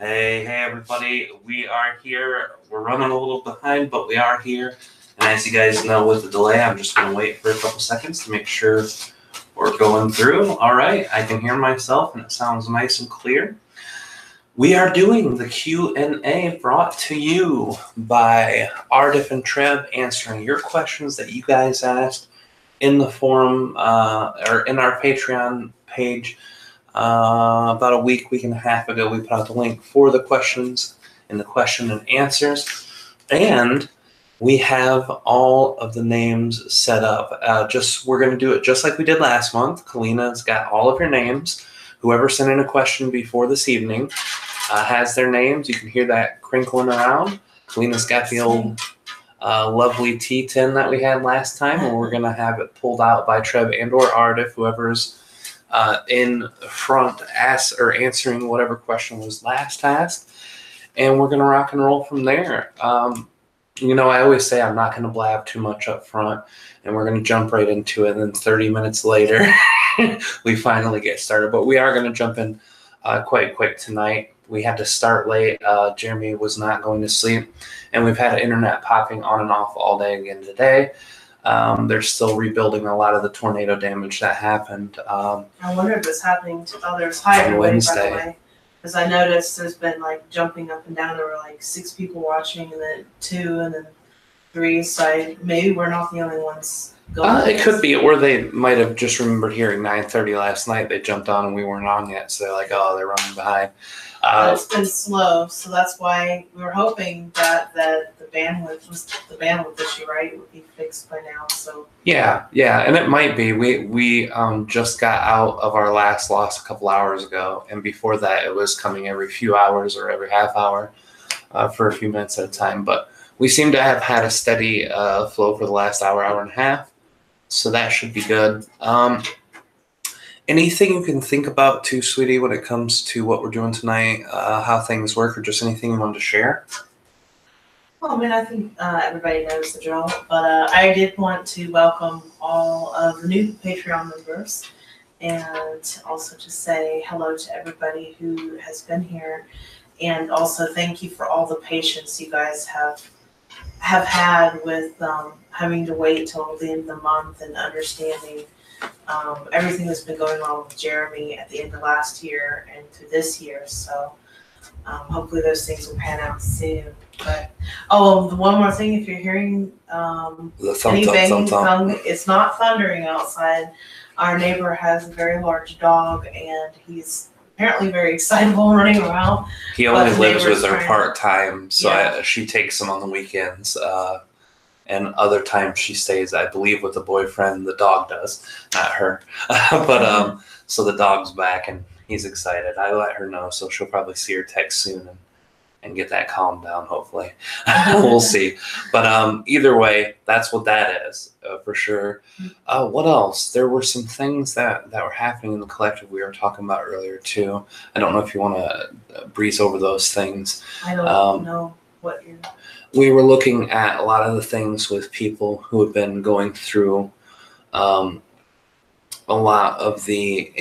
Hey everybody, we are here. We're running a little behind, but we are here. And as you guys know with the delay, I'm just going to wait for a couple seconds to make sure we're going through. All right, I can hear myself and it sounds nice and clear. We are doing the Q&A brought to you by Aridif and Treb, answering your questions that you guys asked in the forum or in our Patreon page. About a week and a half ago, we put out the link for the questions and the question and answers. And we have all of the names set up. We're going to do it just like we did last month. Kalina's got all of your names. Whoever sent in a question before this evening has their names. You can hear that crinkling around. Kalina's got the old lovely tea tin that we had last time, and we're going to have it pulled out by Treb and or Aridif, whoever's in front answering whatever question was last asked, and we're going to rock and roll from there. I always say I'm not going to blab too much up front, and we're going to jump right into it, and then 30 minutes later we finally get started. But we are going to jump in quite quick tonight. We had to start late. Jeremy was not going to sleep, and we've had internet popping on and off all day again today. They're still rebuilding a lot of the tornado damage that happened. I wonder if it's happening to others. Hi, everybody, by the way. Because I noticed there's been like jumping up and down. There were like 6 people watching, and then 2, and then 3. So maybe we're not the only ones going. It could be, or they might have just remembered hearing 9:30 last night. They jumped on and we weren't on yet, so they're like, "Oh, they're running behind." It's been slow, so that's why we were hoping that the bandwidth issue, right, would be fixed by now. So yeah, and it might be. We just got out of our last loss a couple hours ago, and before that, it was coming every few hours or every half hour for a few minutes at a time. But we seem to have had a steady flow for the last hour and a half, so that should be good. Anything you can think about too, sweetie, when it comes to what we're doing tonight, how things work, or just anything you wanted to share? Well, I mean, I think everybody knows the drill, but I did want to welcome all of the new Patreon members, and also to say hello to everybody who has been here, and also thank you for all the patience you guys have had with having to wait till the end of the month and understanding everything that's been going on with Jeremy at the end of last year and through this year. So hopefully those things will pan out soon. But the one more thing, if you're hearing any banging, it's not thundering outside. Our neighbor has a very large dog, and he's apparently very excitable running around. He only lives with her part-time, so she takes him on the weekends. And other times she stays, I believe, with the boyfriend. The dog does, not her. But so the dog's back and he's excited. I let her know, so she'll probably see her text soon and get that calmed down, hopefully. We'll see. But either way, that's what that is, for sure. What else? There were some things that were happening in the collective we were talking about earlier, too. I don't know if you want to breeze over those things. I don't know what you're... We were looking at a lot of the things with people who have been going through a lot of the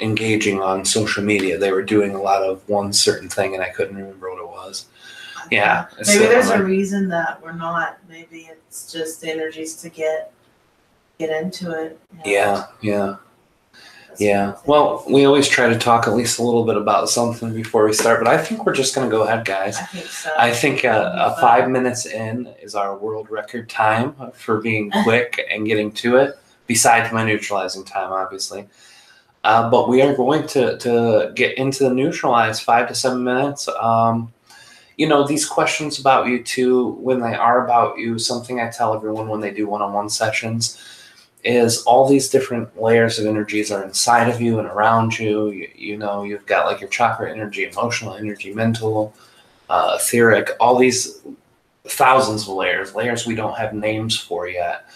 engaging on social media. They were doing a lot of one certain thing, and I couldn't remember what it was. Yeah. Maybe there's a reason that we're not. Maybe it's just the energies to get into it. Yeah. Well, we always try to talk at least a little bit about something before we start, but I think we're just going to go ahead, guys. I think so. I think 5 minutes in is our world record time for being quick and getting to it, besides my neutralizing time, obviously. But we are going to get into the neutralize 5 to 7 minutes. These questions about you, too, when they are about you, something I tell everyone when they do one-on-one sessions is all these different layers of energies are inside of you and around you. You've got like your chakra energy, emotional energy, mental, etheric, all these thousands of layers we don't have names for yet.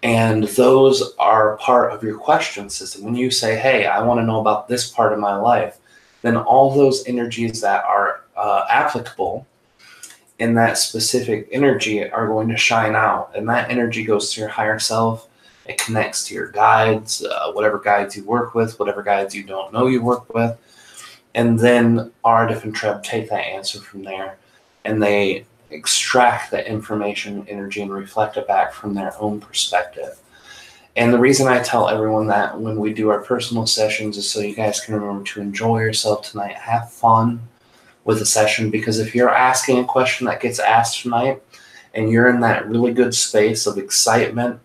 And those are part of your question system. When you say, hey, I want to know about this part of my life, then all those energies that are applicable in that specific energy are going to shine out. And that energy goes to your higher self. It connects to your guides, whatever guides you work with, whatever guides you don't know you work with. And then Aridif and Treb take that answer from there, and they extract the information, energy, and reflect it back from their own perspective. And the reason I tell everyone that when we do our personal sessions is so you guys can remember to enjoy yourself tonight, have fun with the session, because if you're asking a question that gets asked tonight and you're in that really good space of excitement,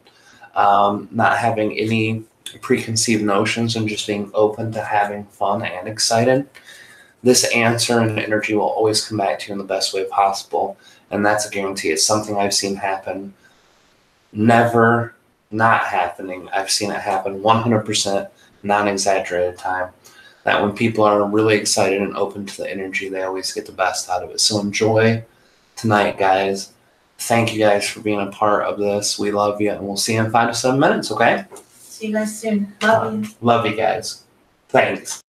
not having any preconceived notions and just being open to having fun and excited, this answer and energy will always come back to you in the best way possible. And that's a guarantee. It's something I've seen happen, never not happening. I've seen it happen 100%, non-exaggerated time. That when people are really excited and open to the energy, they always get the best out of it. So enjoy tonight, guys. Thank you guys for being a part of this. We love you, and we'll see you in 5 to 7 minutes, okay? See you guys soon. Love you. Love you guys. Thanks.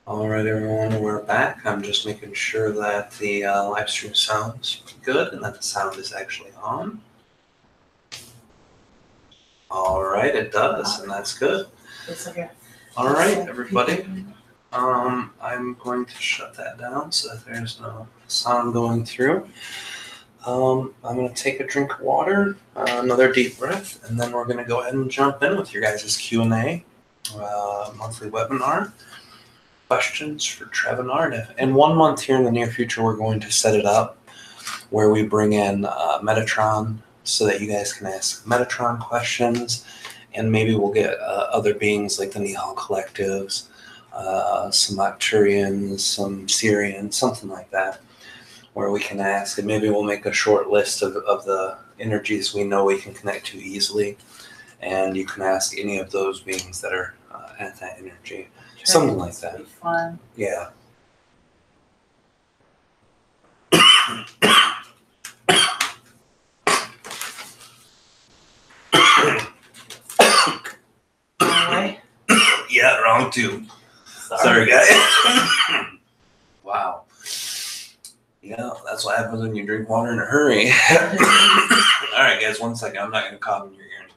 All right, everyone, we're back. I'm just making sure that the live stream sounds good and that the sound is actually on. All right, it does, and that's good. All right, everybody. I'm going to shut that down so that there's no sound going through. I'm going to take a drink of water, another deep breath, and then we're going to go ahead and jump in with your guys' Q&A monthly webinar. Questions for Treb and Aridif. In 1 month here in the near future, we're going to set it up where we bring in Metatron so that you guys can ask Metatron questions, and maybe we'll get other beings like the Nihal Collectives, some Arcturians, some Syrians, something like that, where we can ask, and maybe we'll make a short list of the energies we know we can connect to easily, and you can ask any of those beings that are at that energy. Something like that. Fun. Yeah. Yeah, wrong too. Sorry guys. Wow. Yeah, that's what happens when you drink water in a hurry. All right, guys, 1 second. I'm not going to cough in your ear anymore.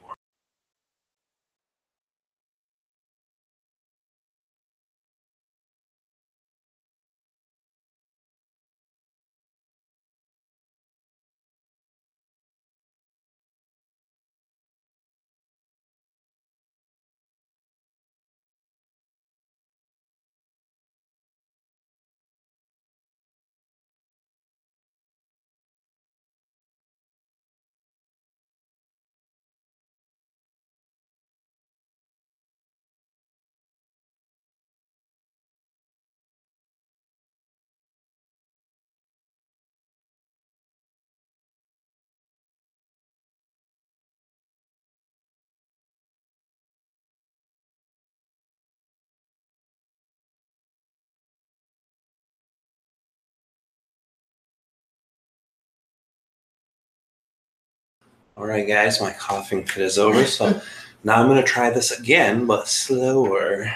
All right, guys, my coughing fit is over, so now I'm going to try this again, but slower.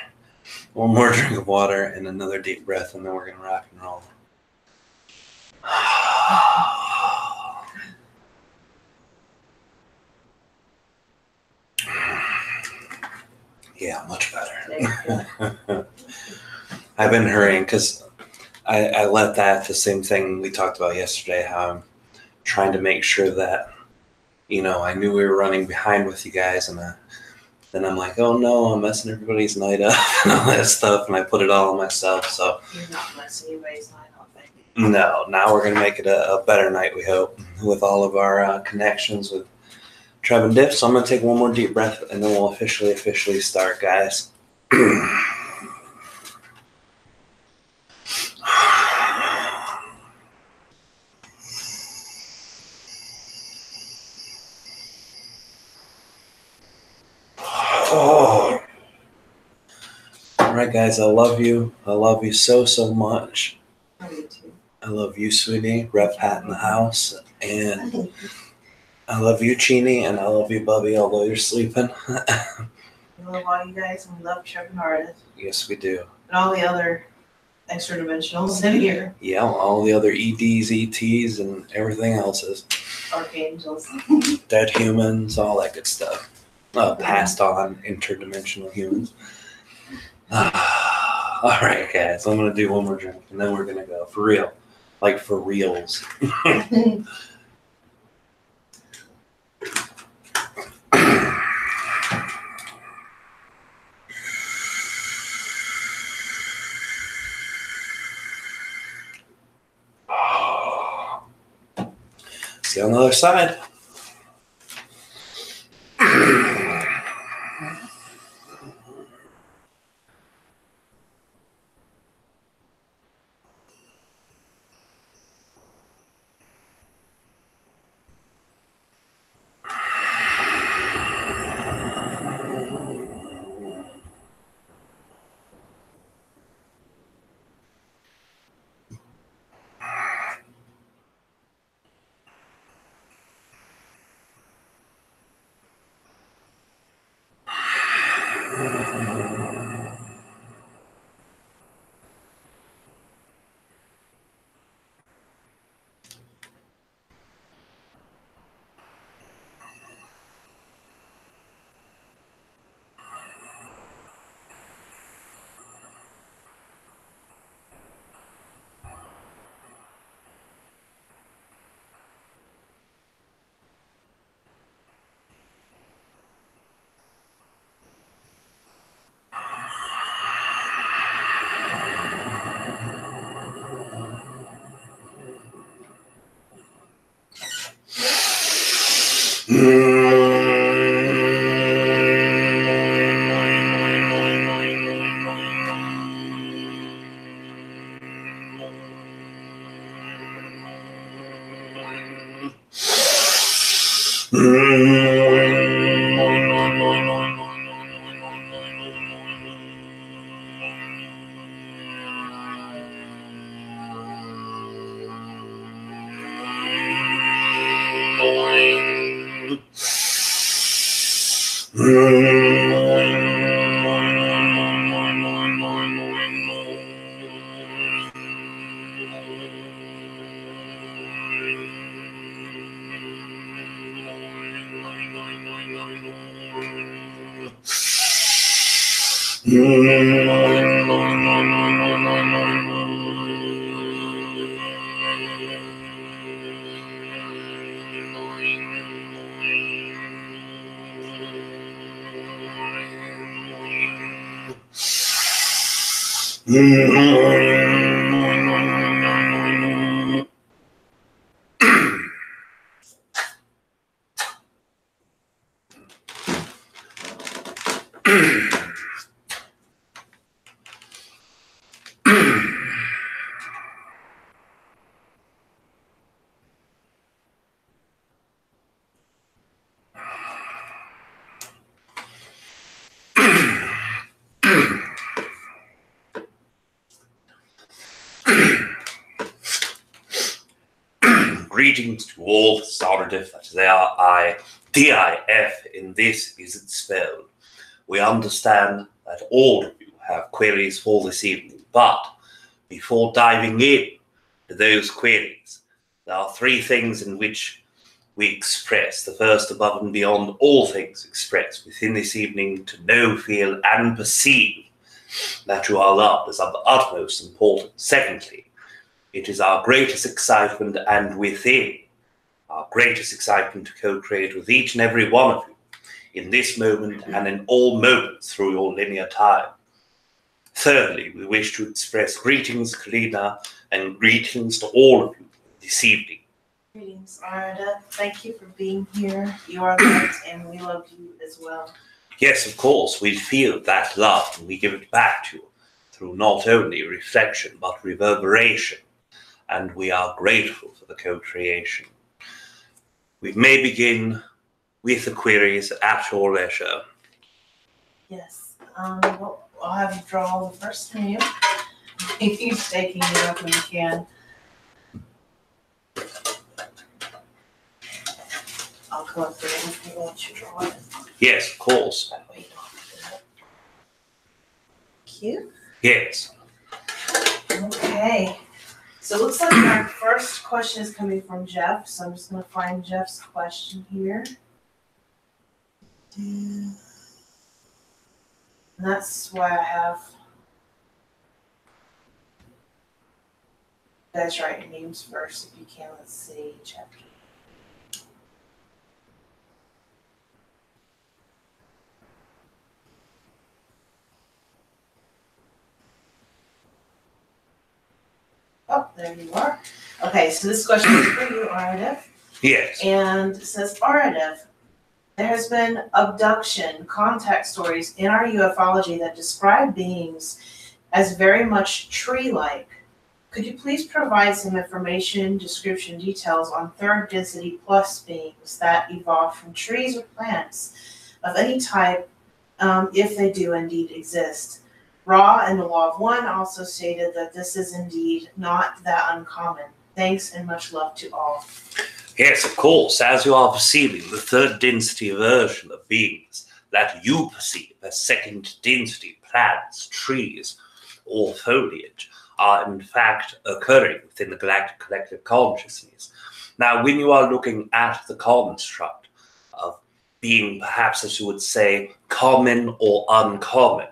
1 more drink of water and another deep breath, and then we're going to rock and roll. Yeah, much better. I've been hurrying because I let that, the same thing we talked about yesterday, how I'm trying to make sure that, you know, I knew we were running behind with you guys, and then I'm like, oh no, I'm messing everybody's night up and all that stuff, and I put it all on myself. So You're not messing anybody's night up, thank you. No, now we're gonna make it a better night, we hope, with all of our connections with Treb and Diff. So I'm gonna take 1 more deep breath, and then we'll officially start, guys. Oh. All right, guys, I love you. I love you so much. I do too. I love you, sweetie. Rep Pat in the house. And I love you, Chini, and I love you, Bubby, although you're sleeping. We love all you guys, and we love Treb and Aridif. Yes, we do. And all the other extra dimensionals in here. Yeah, all the other EDs, ETs, and everything else's. Archangels. Dead humans, all that good stuff. Passed on interdimensional humans. All right, guys, I'm going to do 1 more drink, and then we're going to go. For real. Like, for reals. See you on the other side. Greetings to all the Aridif, that is A-R-I-D-I-F, in this is its spell. We understand that all of you have queries for this evening, but before diving in to those queries, there are three things in which we express. The first, above and beyond all things expressed within this evening, to know, feel, and perceive that you are loved is of the utmost importance. Secondly, it is our greatest excitement, and within our greatest excitement, to co-create with each and every one of you in this moment and in all moments through your linear time. Thirdly, we wish to express greetings, Kalina, and greetings to all of you this evening. Greetings, Narada. Thank you for being here. You are loved, and we love you as well. Yes, of course, we feel that love, and we give it back to you through not only reflection, but reverberation. And we are grateful for the co-creation. We may begin with the queries at your leisure. Yes. I'll have you draw the first from you. If you're taking it up when you can. I'll collect it if you want you to draw it. Yes, of course. That way you don't have to do it. Cute. Yes. Okay. So it looks like our first question is coming from Jeff. So I'm just going to find Jeff's question here. And that's why I have you guys write your names first if you can. Let's see. Chapter. Oh, there you are. Okay, so this question is for you, Aridif. Yes. And it says, Aridif, there has been abduction contact stories in our ufology that describe beings as very much tree-like. Could you please provide some information, description, details on third density plus beings that evolved from trees or plants of any type, if they do indeed exist? Ra and the Law of One also stated that this is indeed not that uncommon. Thanks and much love to all. Yes, of course, as you are perceiving the third density version of beings that you perceive as second density plants, trees, or foliage are in fact occurring within the galactic collective consciousness. Now, when you are looking at the construct of being perhaps, as you would say, common or uncommon,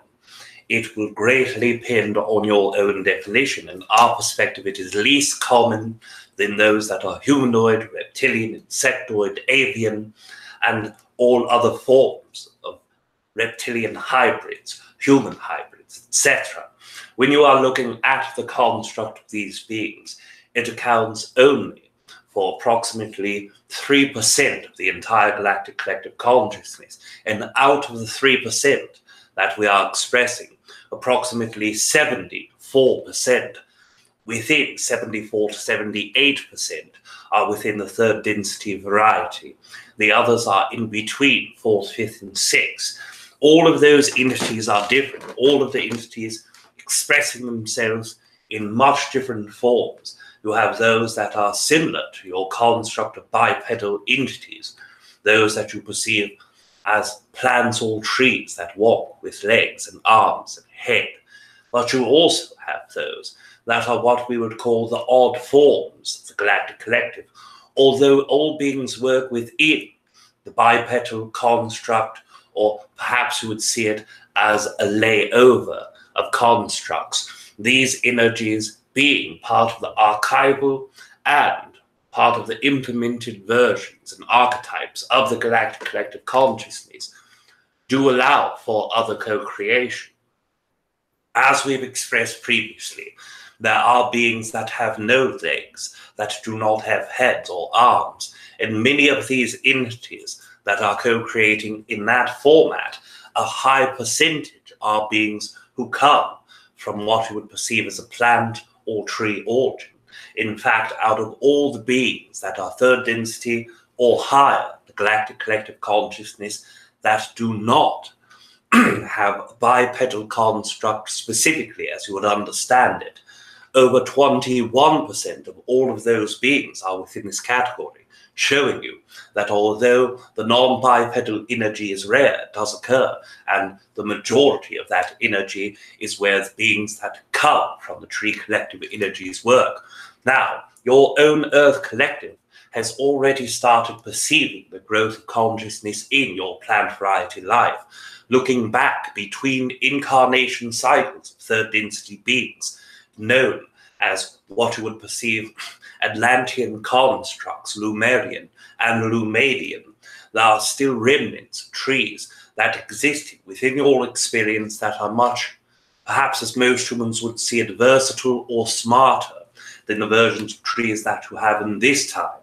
it will greatly depend on your own definition. In our perspective, it is least common than those that are humanoid, reptilian, insectoid, avian, and all other forms of reptilian hybrids, human hybrids, etc. When you are looking at the construct of these beings, it accounts only for approximately 3% of the entire galactic collective consciousness. And out of the 3% that we are expressing, approximately 74%, within 74 to 78%, are within the third density variety. The others are in between fourth, fifth, and sixth. All of those entities are different. All of the entities expressing themselves in much different forms. You have those that are similar to your construct of bipedal entities, those that you perceive as plants or trees that walk with legs and arms and head. But you also have those that are what we would call the odd forms of the galactic collective. Although all beings work within the bipedal construct, or perhaps you would see it as a layover of constructs, these energies being part of the archival and part of the implemented versions and archetypes of the galactic collective consciousness, do allow for other co-creation. As we've expressed previously, there are beings that have no legs, that do not have heads or arms, and many of these entities that are co-creating in that format, a high percentage are beings who come from what you would perceive as a plant or tree origin. In fact, out of all the beings that are third density or higher, the galactic collective consciousness, that do not have bipedal construct specifically as you would understand it, over 21% of all of those beings are within this category, showing you that although the non-bipedal energy is rare, it does occur, and the majority of that energy is where the beings that come from the tree collective energies work. Now, your own Earth collective has already started perceiving the growth of consciousness in your plant variety life, looking back between incarnation cycles of third density beings, known as what you would perceive Atlantean constructs, Lumerian and Lumadian. There are still remnants of trees that existed within your experience that are much, perhaps as most humans would see it, versatile or smarter than the versions of trees that you have in this time.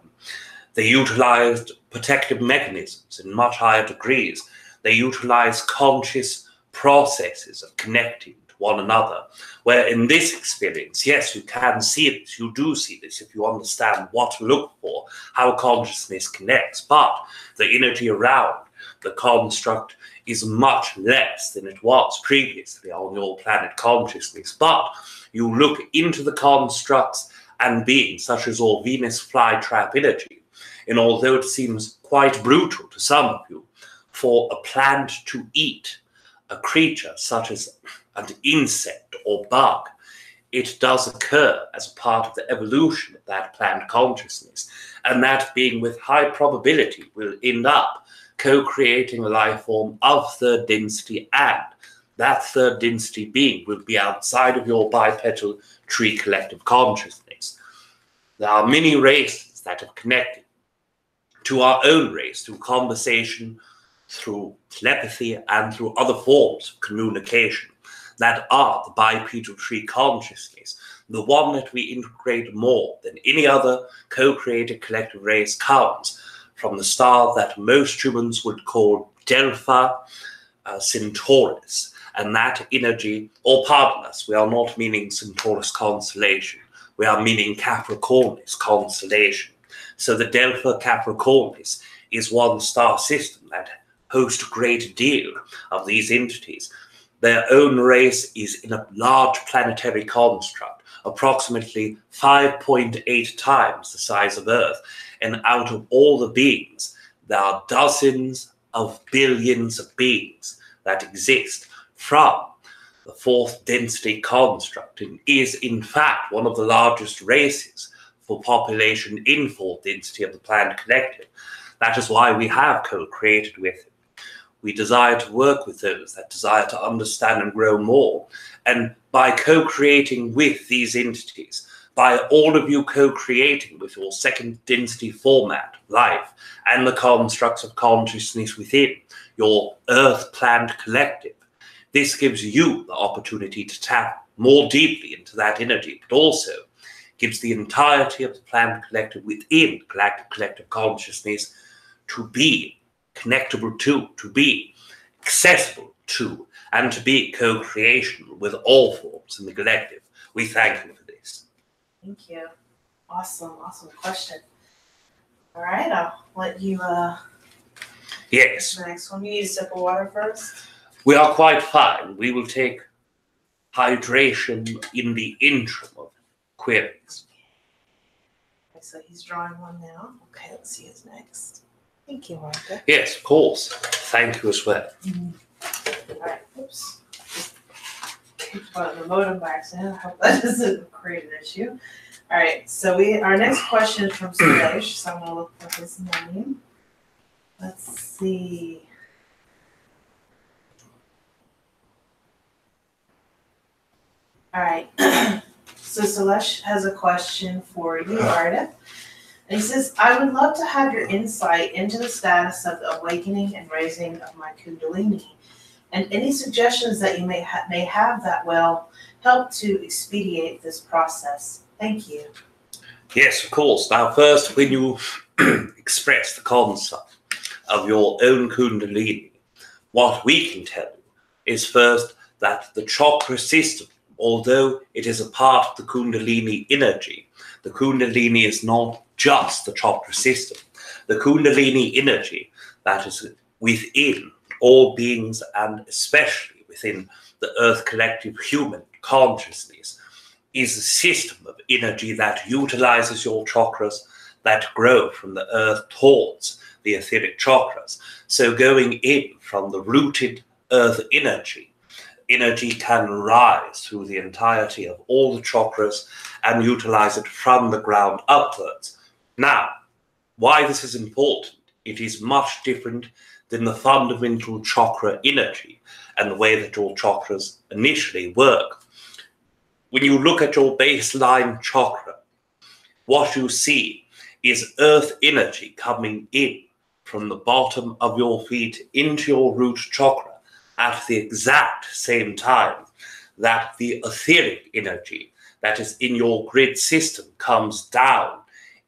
They utilized protective mechanisms in much higher degrees. They utilized conscious processes of connecting to one another, where in this experience, yes, you can see this, you do see this if you understand what to look for, how consciousness connects, but the energy around the construct is much less than it was previously on your planet consciousness. But you look into the constructs and beings such as your Venus flytrap energy, and although it seems quite brutal to some of you for a plant to eat a creature such as an insect or bug, it does occur as a part of the evolution of that plant consciousness, and that being with high probability will end up co-creating a life form of third density, and that third density being will be outside of your bipedal tree collective consciousness. There are many races that have connected to our own race through conversation, through telepathy, and through other forms of communication that are the bipedal tree consciousness. The one that we integrate more than any other co-created collective race comes from the star that most humans would call Delta Centaurus. And that energy, or pardon us, we are not meaning Centaurus constellation, we are meaning Capricornus constellation. So the Delta Capricornus is one star system that hosts a great deal of these entities. Their own race is in a large planetary construct, approximately 5.8 times the size of Earth. And out of all the beings, there are dozens of billions of beings that exist from the fourth density construct, and is in fact one of the largest races for population in fourth density of the planet collective. That is why we have co-created with it. We desire to work with those that desire to understand and grow more. And by co-creating with these entities, by all of you co-creating with your second density format, life, and the constructs of consciousness within your Earth Plant Collective, this gives you the opportunity to tap more deeply into that energy, but also gives the entirety of the Plant Collective within Galactic Collective Consciousness to be connectable to be accessible to, and to be co-creation with all forms in the collective. We thank you for this. Thank you. Awesome question. All right, I'll let you Yes. the next one. You need a sip of water first? We are quite fine. We will take hydration in the interim of queries. Okay, so he's drawing one now. Okay, let's see who's next. Thank you, Martha. Yes, of course. Thank you as well. All right, oops. Just kicked the modem by accident. I hope that doesn't create an issue. All right, so our next question is from Suresh, so I'm going to look for his name. Let's see. All right. So Celeste has a question for you, Aridif. And he says, I would love to have your insight into the status of the awakening and raising of my Kundalini, and any suggestions that you may have that will help to expedite this process. Thank you. Yes, of course. Now, first, when you express the concept of your own Kundalini, what we can tell you is first that the chakra system, although it is a part of the Kundalini energy, the Kundalini is not just the chakra system. The Kundalini energy that is within all beings, and especially within the Earth collective human consciousness, is a system of energy that utilizes your chakras that grow from the earth towards the etheric chakras. So going in from the rooted earth energy can rise through the entirety of all the chakras and utilize it from the ground upwards. Now, why this is important, it is much different than the fundamental chakra energy and the way that your chakras initially work. When you look at your baseline chakra, what you see is earth energy coming in from the bottom of your feet into your root chakra at the exact same time that the etheric energy that is in your grid system comes down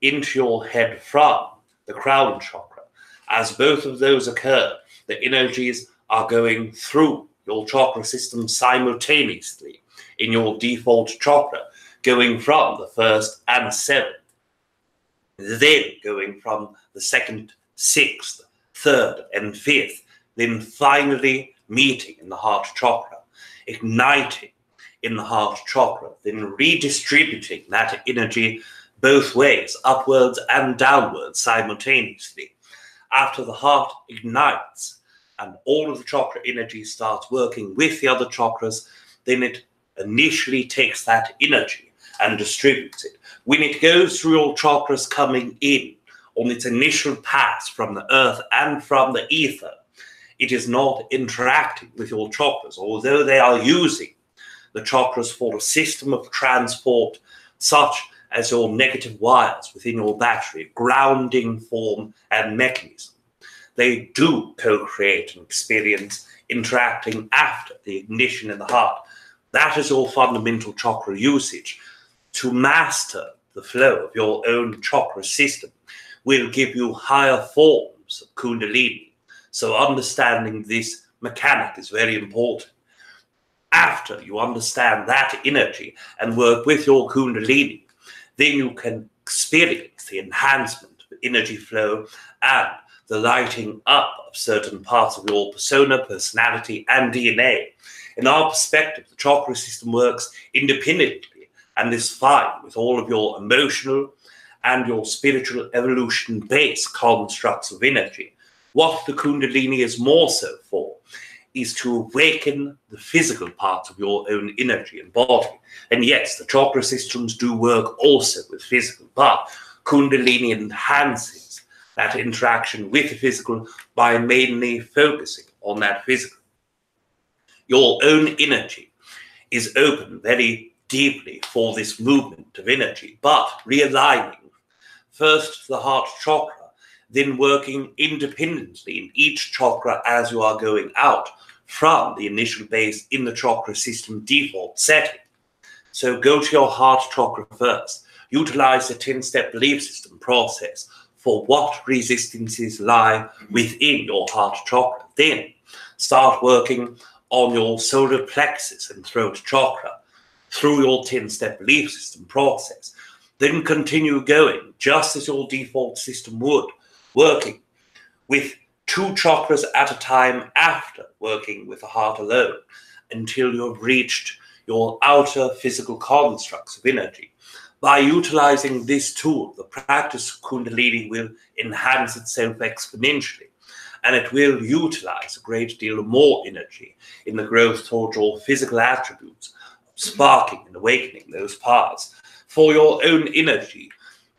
into your head from the crown chakra. As both of those occur, the energies are going through your chakra system simultaneously in your default chakra, going from the first and seventh, then going from the second, sixth, third, and fifth, then finally meeting in the heart chakra, igniting in the heart chakra, then redistributing that energy both ways, upwards and downwards simultaneously. After the heart ignites and all of the chakra energy starts working with the other chakras, then it initially takes that energy and distributes it. When it goes through all chakras coming in on its initial pass from the earth and from the ether, it is not interacting with your chakras, although they are using the chakras for a system of transport such as your negative wires within your battery, grounding form and mechanism. They do co-create an experience interacting after the ignition in the heart. That is your fundamental chakra usage. To master the flow of your own chakra system will give you higher forms of Kundalini. So understanding this mechanic is very important. After you understand that energy and work with your Kundalini, then you can experience the enhancement of energy flow and the lighting up of certain parts of your persona, personality, and DNA. In our perspective, the chakra system works independently and is fine with all of your emotional and your spiritual evolution-based constructs of energy. What the Kundalini is more so for is to awaken the physical parts of your own energy and body. And yes, the chakra systems do work also with physical, but Kundalini enhances that interaction with the physical by mainly focusing on that physical. Your own energy is open very deeply for this movement of energy, but realigning first the heart chakra, then working independently in each chakra as you are going out from the initial base in the chakra system default setting. So go to your heart chakra first. Utilize the 10-step belief system process for what resistances lie within your heart chakra. Then start working on your solar plexus and throat chakra through your 10-step belief system process. Then continue going just as your default system would, working with 2 chakras at a time after working with the heart alone until you have reached your outer physical constructs of energy. By utilizing this tool, the practice of Kundalini will enhance itself exponentially, and it will utilize a great deal more energy in the growth toward your physical attributes, sparking and awakening those parts. For your own energy,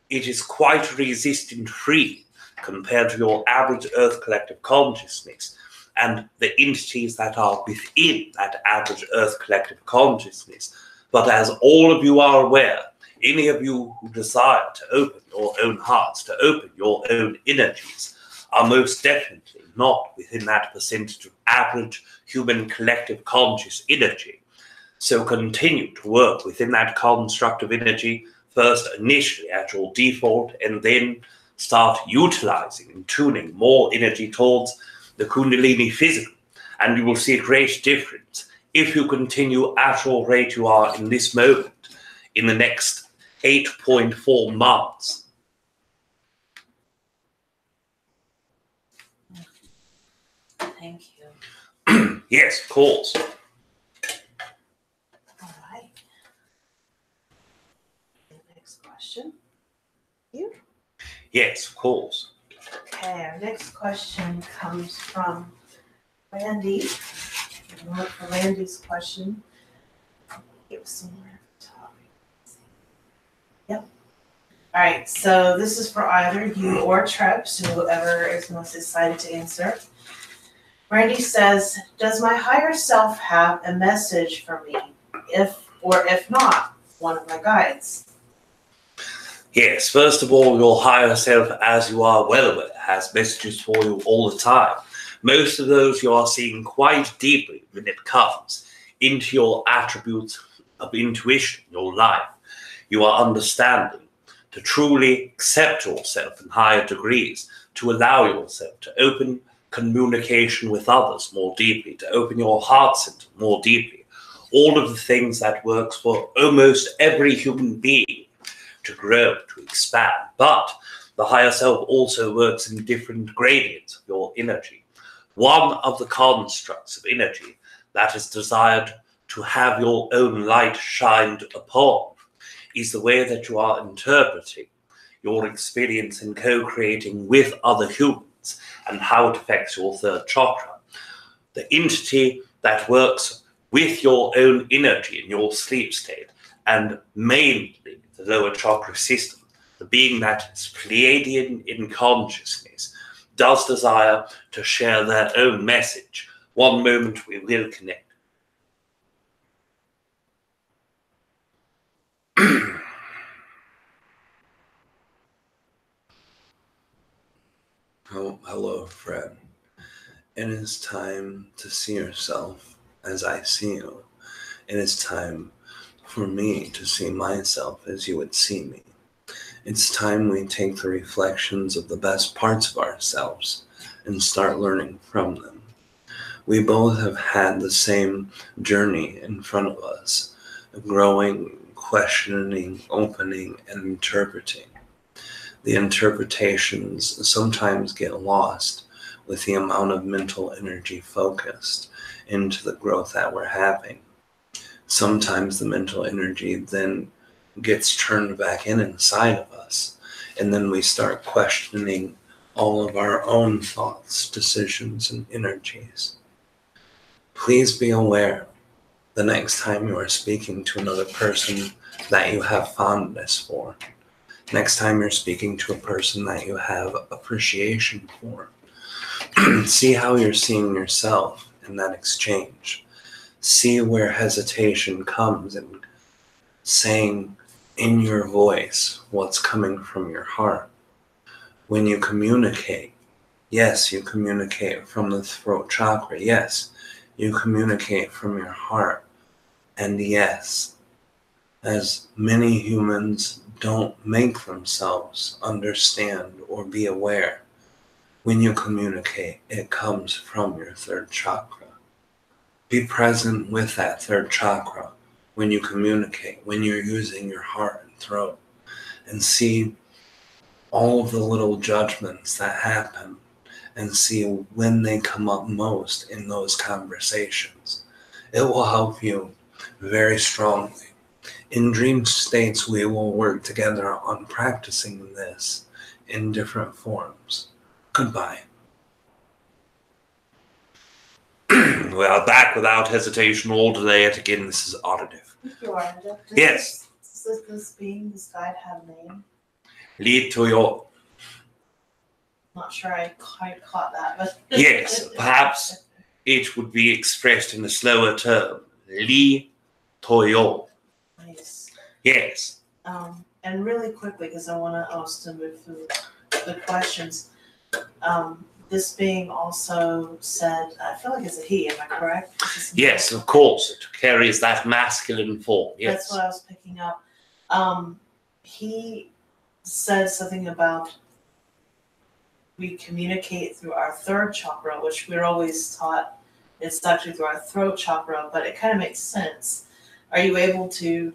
it is quite resistance-free compared to your average Earth collective consciousness and the entities that are within that average Earth collective consciousness. But as all of you are aware, any of you who desire to open your own hearts, to open your own energies, are most definitely not within that percentage of average human collective conscious energy. So continue to work within that constructive energy, first initially at your default, and then start utilizing and tuning more energy towards the Kundalini physical. And you will see a great difference if you continue at your rate you are in this moment in the next 8.4 months. Thank you. Yes, of course. All right. Next question. You? Yes, of course. Okay, our next question comes from Randy. We'll look for Randy's question. It was somewhere at the top. Yep. All right, so this is for either you or Treb, so whoever is most excited to answer. Randy says, does my higher self have a message for me? If not, one of my guides. Yes, first of all, your higher self, as you are well aware, has messages for you all the time. Most of those you are seeing quite deeply when it comes into your attributes of intuition, your life. You are understanding to truly accept yourself in higher degrees, to allow yourself to open communication with others more deeply, to open your heart center more deeply. All of the things that works for almost every human being to grow, to expand. But the higher self also works in different gradients of your energy. One of the constructs of energy that is desired to have your own light shined upon is the way that you are interpreting your experience in co-creating with other humans and how it affects your third chakra. The entity that works with your own energy in your sleep state, and mainly the lower chakra system, the being that is Pleaidian in consciousness, does desire to share their own message. One moment we will connect. Oh, hello, friend. It is time to see yourself as I see you. It is time for me to see myself as you would see me. It's time we take the reflections of the best parts of ourselves and start learning from them. We both have had the same journey in front of us, growing, questioning, opening, and interpreting. The interpretations sometimes get lost with the amount of mental energy focused into the growth that we're having. Sometimes the mental energy then gets turned back inside of us, and then we start questioning all of our own thoughts, decisions, and energies. Please be aware the next time you are speaking to another person that you have fondness for, next time you're speaking to a person that you have appreciation for, see how you're seeing yourself in that exchange. See where hesitation comes in saying in your voice what's coming from your heart. When you communicate, yes, you communicate from the throat chakra. Yes, you communicate from your heart. And yes, as many humans don't make themselves understand or be aware, when you communicate, it comes from your third chakra. Be present with that third chakra when you communicate, when you're using your heart and throat, and see all of the little judgments that happen and see when they come up most in those conversations. It will help you very strongly. In dream states, we will work together on practicing this in different forms. Goodbye. We are back without hesitation or delay yet again. This is Aridif. Eduardo, Yes. Does this being, this guide have a name? Lead to your... Not sure I quite caught that, but Yes, perhaps it would be expressed in a slower term. Li Toyo. case. Yes. And really quickly, because I want us to move through the questions. This being also said, I feel like it's a he, am I correct? Yes, of course. It carries that masculine form. Yes. That's what I was picking up. He said something about we communicate through our third chakra, which we're always taught it's actually through our throat chakra, but it kind of makes sense. Are you able to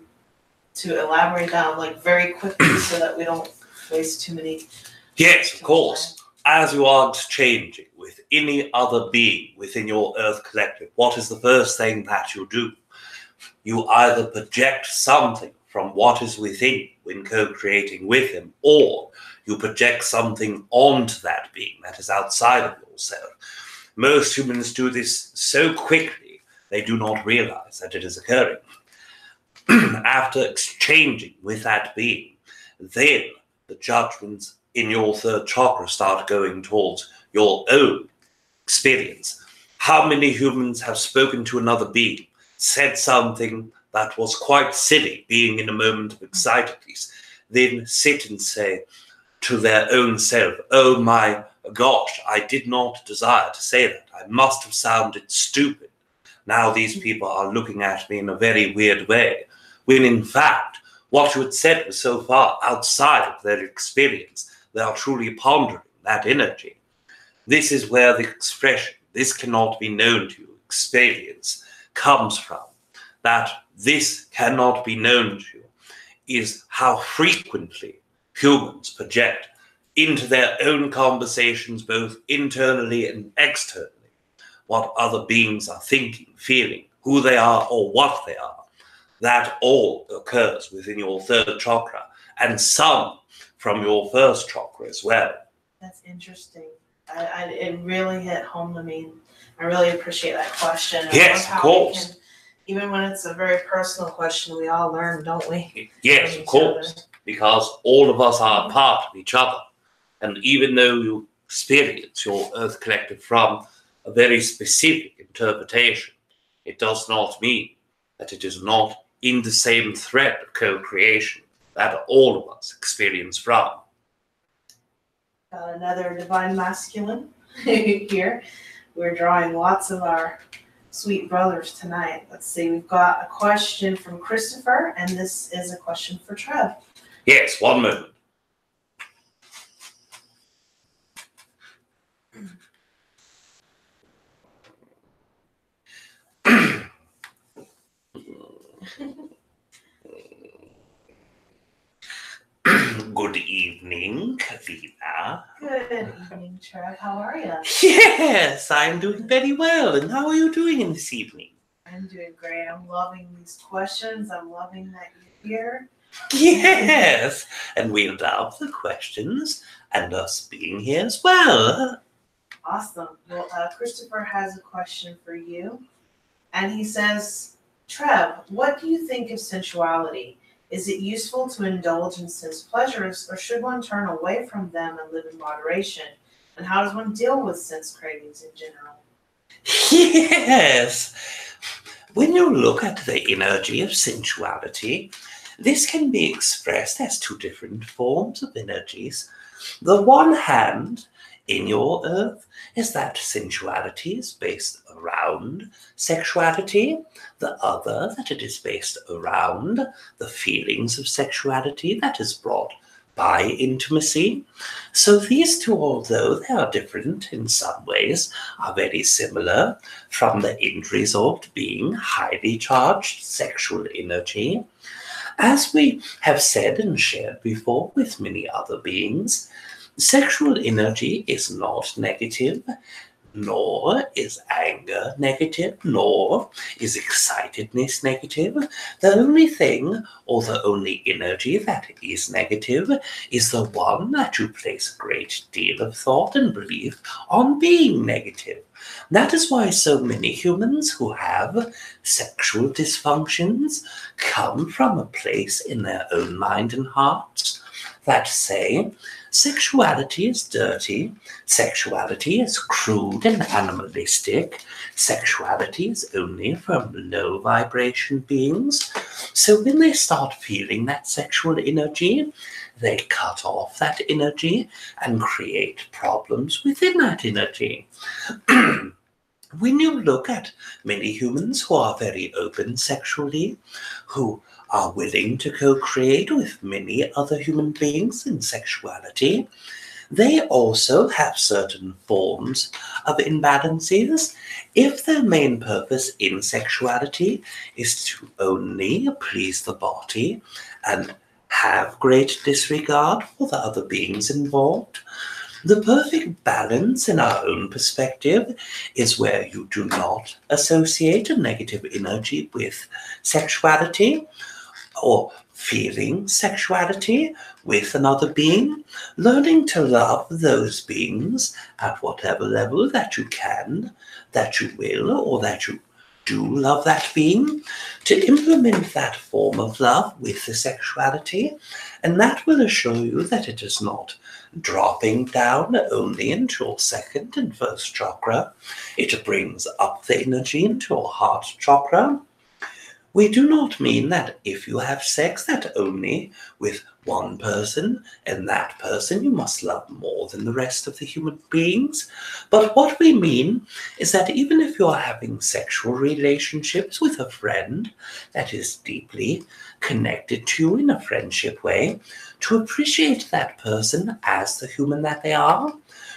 elaborate that like very quickly so that we don't waste too many? Yes, of course. As you are exchanging with any other being within your Earth Collective, what is the first thing that you do? You either project something from what is within when co-creating with him, or you project something onto that being that is outside of yourself. Most humans do this so quickly, they do not realize that it is occurring. After exchanging with that being, then the judgments in your third chakra start going towards your own experience. How many humans have spoken to another being, said something that was quite silly, being in a moment of excitedness, then sit and say to their own self, oh my gosh, I did not desire to say that. I must have sounded stupid. Now these people are looking at me in a very weird way, when in fact, what you had said was so far outside of their experience, they are truly pondering that energy. This is where the expression, this cannot be known to you, experience, comes from. That this cannot be known to you is how frequently humans project into their own conversations, both internally and externally, what other beings are thinking, feeling, who they are or what they are. That all occurs within your third chakra, and some from your first chakra as well. That's interesting. It really hit home to me. I really appreciate that question. Yes, of course. Even when it's a very personal question, we all learn, don't we? Yes, of course. Because all of us are a part of each other. And even though you experience your Earth Collective from a very specific interpretation, it does not mean that it is not in the same thread of co-creation that all of us experience from. Got another divine masculine here. We're drawing lots of our sweet brothers tonight. Let's see, we've got a question from Christopher, and this is a question for Treb. Yes, one moment. Good evening, Kalina. Good evening, Treb. How are you? Yes, I'm doing very well. And how are you doing this evening? I'm doing great. I'm loving these questions. I'm loving that you're here. Yes, and we love the questions and us being here as well. Awesome. Well, Christopher has a question for you. And he says, Treb, what do you think of sensuality? Is it useful to indulge in sense pleasures, or should one turn away from them and live in moderation? And how does one deal with sense cravings in general? Yes. When you look at the energy of sensuality, this can be expressed as two different forms of energies. The one hand in your Earth is that sensuality is based around sexuality. The other, that it is based around the feelings of sexuality that is brought by intimacy. So these two, although they are different in some ways, are very similar from the end result being highly charged sexual energy. As we have said and shared before with many other beings, sexual energy is not negative, nor is anger negative, nor is excitedness negative. The only thing, or the only energy that is negative, is the one that you place a great deal of thought and belief on being negative. That is why so many humans who have sexual dysfunctions come from a place in their own mind and hearts that say, sexuality is dirty, sexuality is crude and animalistic, sexuality is only from low vibration beings. So when they start feeling that sexual energy, they cut off that energy and create problems within that energy. When you look at many humans who are very open sexually, who are willing to co-create with many other human beings in sexuality, they also have certain forms of imbalances. If their main purpose in sexuality is to only please the body and have great disregard for the other beings involved, the perfect balance in our own perspective is where you do not associate a negative energy with sexuality or feeling sexuality with another being, learning to love those beings at whatever level that you can, that you will, or that you do love that being, to implement that form of love with the sexuality, and that will assure you that it is not dropping down only into your second and first chakra. It brings up the energy into your heart chakra. We do not mean that if you have sex that only with one person, and that person you must love more than the rest of the human beings. But what we mean is that even if you are having sexual relationships with a friend that is deeply connected to you in a friendship way, to appreciate that person as the human that they are,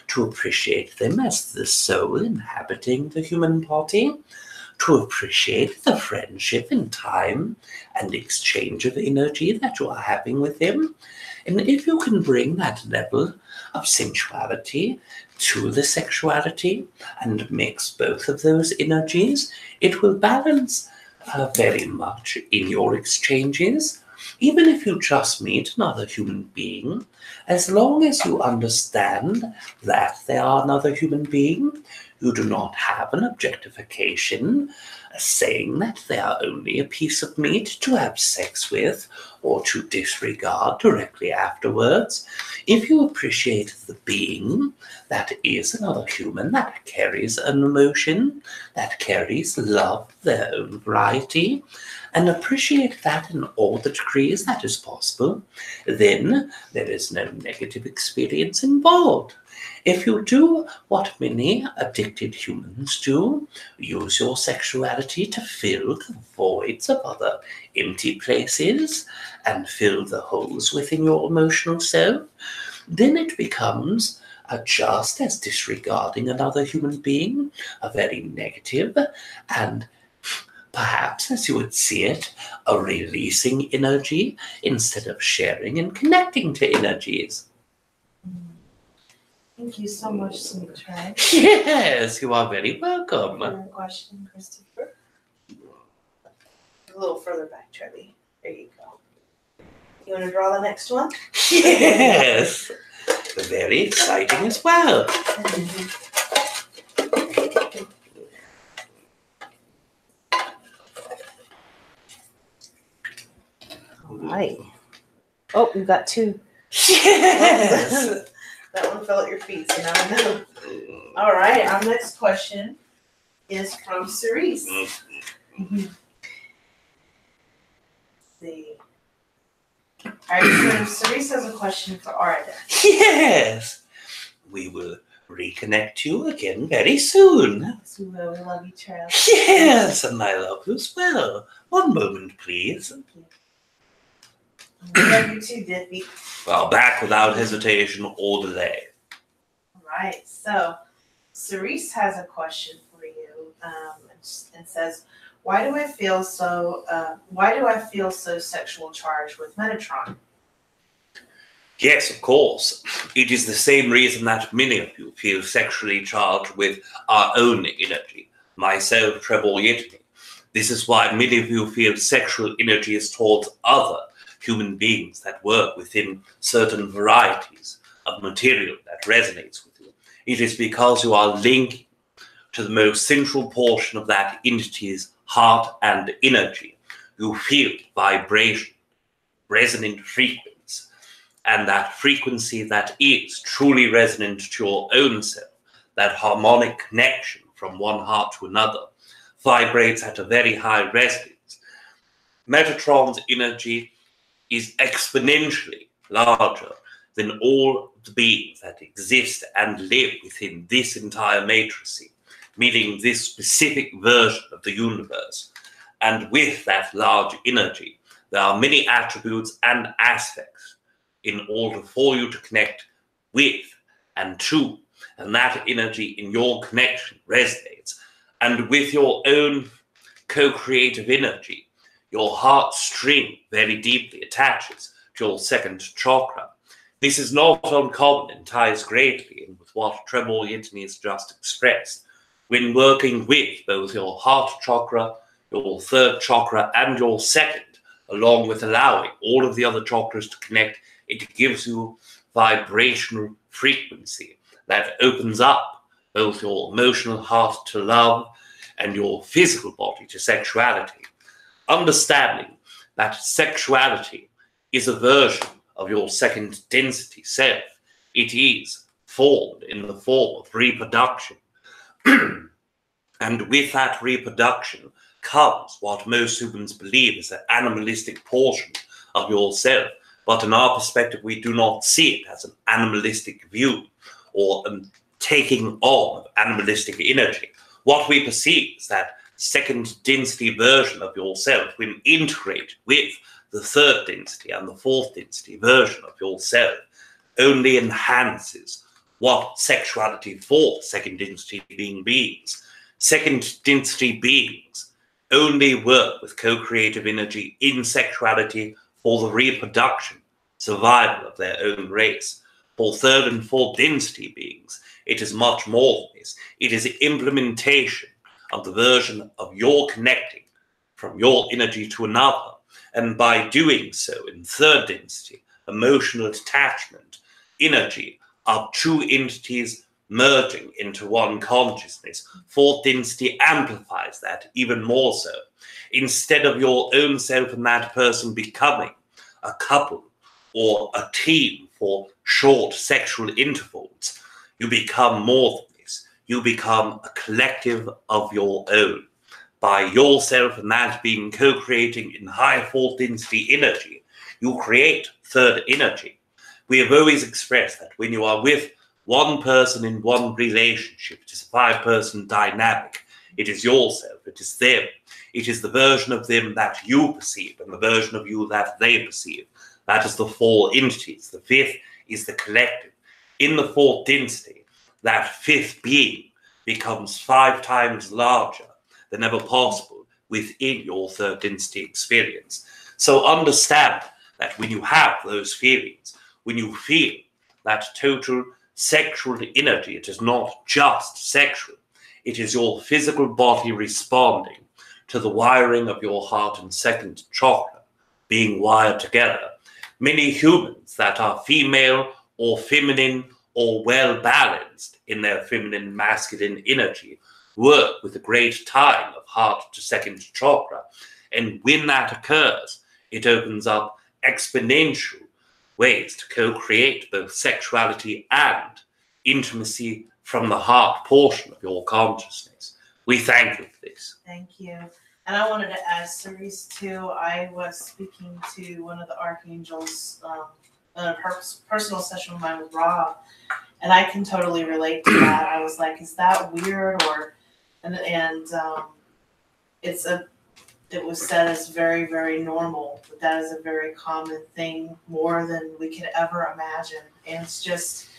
to appreciate them as the soul inhabiting the human body, to appreciate the friendship and time and exchange of energy that you are having with him. And if you can bring that level of sensuality to the sexuality and mix both of those energies, it will balance very much in your exchanges. Even if you just meet another human being, as long as you understand that they are another human being, you do not have an objectification saying that they are only a piece of meat to have sex with or to disregard directly afterwards. If you appreciate the being that is another human, that carries an emotion, that carries love, their own variety, and appreciate that in all the degrees that is possible, then there is no negative experience involved. If you do what many addicted humans do, use your sexuality to fill the voids of other empty places and fill the holes within your emotional self, then it becomes just as disregarding another human being, a very negative and perhaps, as you would see it, a releasing energy instead of sharing and connecting to energies. Thank you so much, Sweet Treb. Yes, you are very welcome. Another question, Christopher. A little further back, Trebby. There you go. You want to draw the next one? Yes, very exciting as well. All right. Oh, you got two. Yes. That one fell at your feet, so now I know. All right, our next question is from Cerise. See. All right, so Cerise has a question for Aridif. Yes. We will reconnect you again very soon. Yes, we will. We love you, Treb. Yes, and I love you as well. One moment, please. Thank you. We love you too, Diffie. Well, back without hesitation or delay. All right, so Cerise has a question for you, and says, "Why do I feel so sexual charged with Metatron?" Yes, of course. It is the same reason that many of you feel sexually charged with our own energy. Myself, Treb Bor Yit NE. This is why many of you feel sexual energies towards other human beings that work within certain varieties of material that resonates with you. It is because you are linking to the most central portion of that entity's heart and energy. You feel vibration, resonant frequency, and that frequency that is truly resonant to your own self, that harmonic connection from one heart to another, vibrates at a very high resonance. Metatron's energy is exponentially larger than all the beings that exist and live within this entire matrix, meaning this specific version of the universe. And with that large energy, there are many attributes and aspects in order for you to connect with and to, and that energy in your connection resonates. And with your own co-creative energy, your heart string very deeply attaches to your second chakra. This is not uncommon and ties greatly in with what Treb Bor Yit NE has just expressed. When working with both your heart chakra, your third chakra, and your second, along with allowing all of the other chakras to connect, it gives you vibrational frequency that opens up both your emotional heart to love and your physical body to sexuality. Understanding that sexuality is a version of your second density self. It is formed in the form of reproduction. And with that reproduction comes what most humans believe is an animalistic portion of yourself. But in our perspective, we do not see it as an animalistic view or taking on of animalistic energy. What we perceive is that second density version of yourself, when integrated with the third density and the fourth density version of yourself, only enhances what sexuality for second density beings. Second density beings only work with co-creative energy in sexuality for the reproduction, survival of their own race. For third and fourth density beings, it is much more than this. It is the implementation of the version of your connecting from your energy to another. And by doing so in third density, emotional attachment, energy are two entities merging into one consciousness. Fourth density amplifies that even more so. Instead of your own self and that person becoming a couple or a team for short sexual intervals, you become more than this. You become a collective of your own. By yourself and that being co-creating in high fourth density energy, you create third energy. We have always expressed that when you are with one person in one relationship, it is a 5-person dynamic. It is yourself, it is them. It is the version of them that you perceive and the version of you that they perceive. That is the 4 entities. The 5th is the collective. In the 4th density, that 5th being becomes 5 times larger than ever possible within your 3rd density experience. So understand that when you have those feelings, when you feel that total sexual energy, it is not just sexual. It is your physical body responding to the wiring of your heart and second chakra being wired together. Many humans that are female or feminine or well balanced in their feminine masculine energy work with a great time of heart to second chakra. And when that occurs, it opens up exponential ways to co-create both sexuality and intimacy from the heart portion of your consciousness. We thank you for this. Thank you. And I wanted to add, Cerise, too. I was speaking to one of the archangels in a personal session of mine with Rob, and I can totally relate to that. I was like, is that weird? It was said as very, very normal, but that is a very common thing, more than we could ever imagine. And it's just,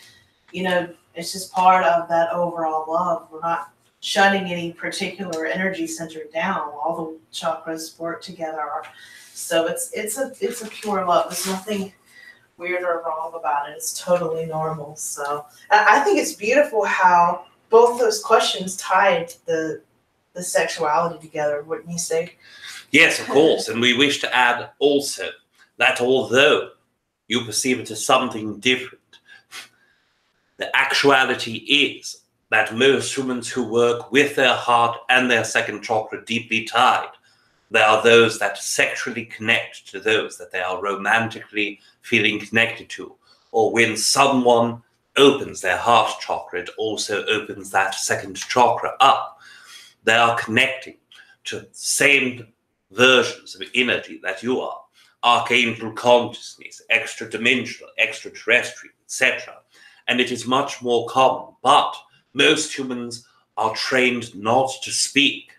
it's just part of that overall love. We're not shutting any particular energy center down. All the chakras work together. So it's a pure love. There's nothing weird or wrong about it. It's totally normal. So I think it's beautiful how both those questions tied the sexuality together, wouldn't you say? Yes, of course. And we wish to add also that although you perceive it as something different, the actuality is that most humans who work with their heart and their second chakra deeply tied, there are those that sexually connect to those that they are romantically feeling connected to. Or when someone opens their heart chakra, it also opens that second chakra up. They are connecting to the same versions of energy that you are, archangel consciousness, extra-dimensional, extraterrestrial, etc. And it is much more common, but most humans are trained not to speak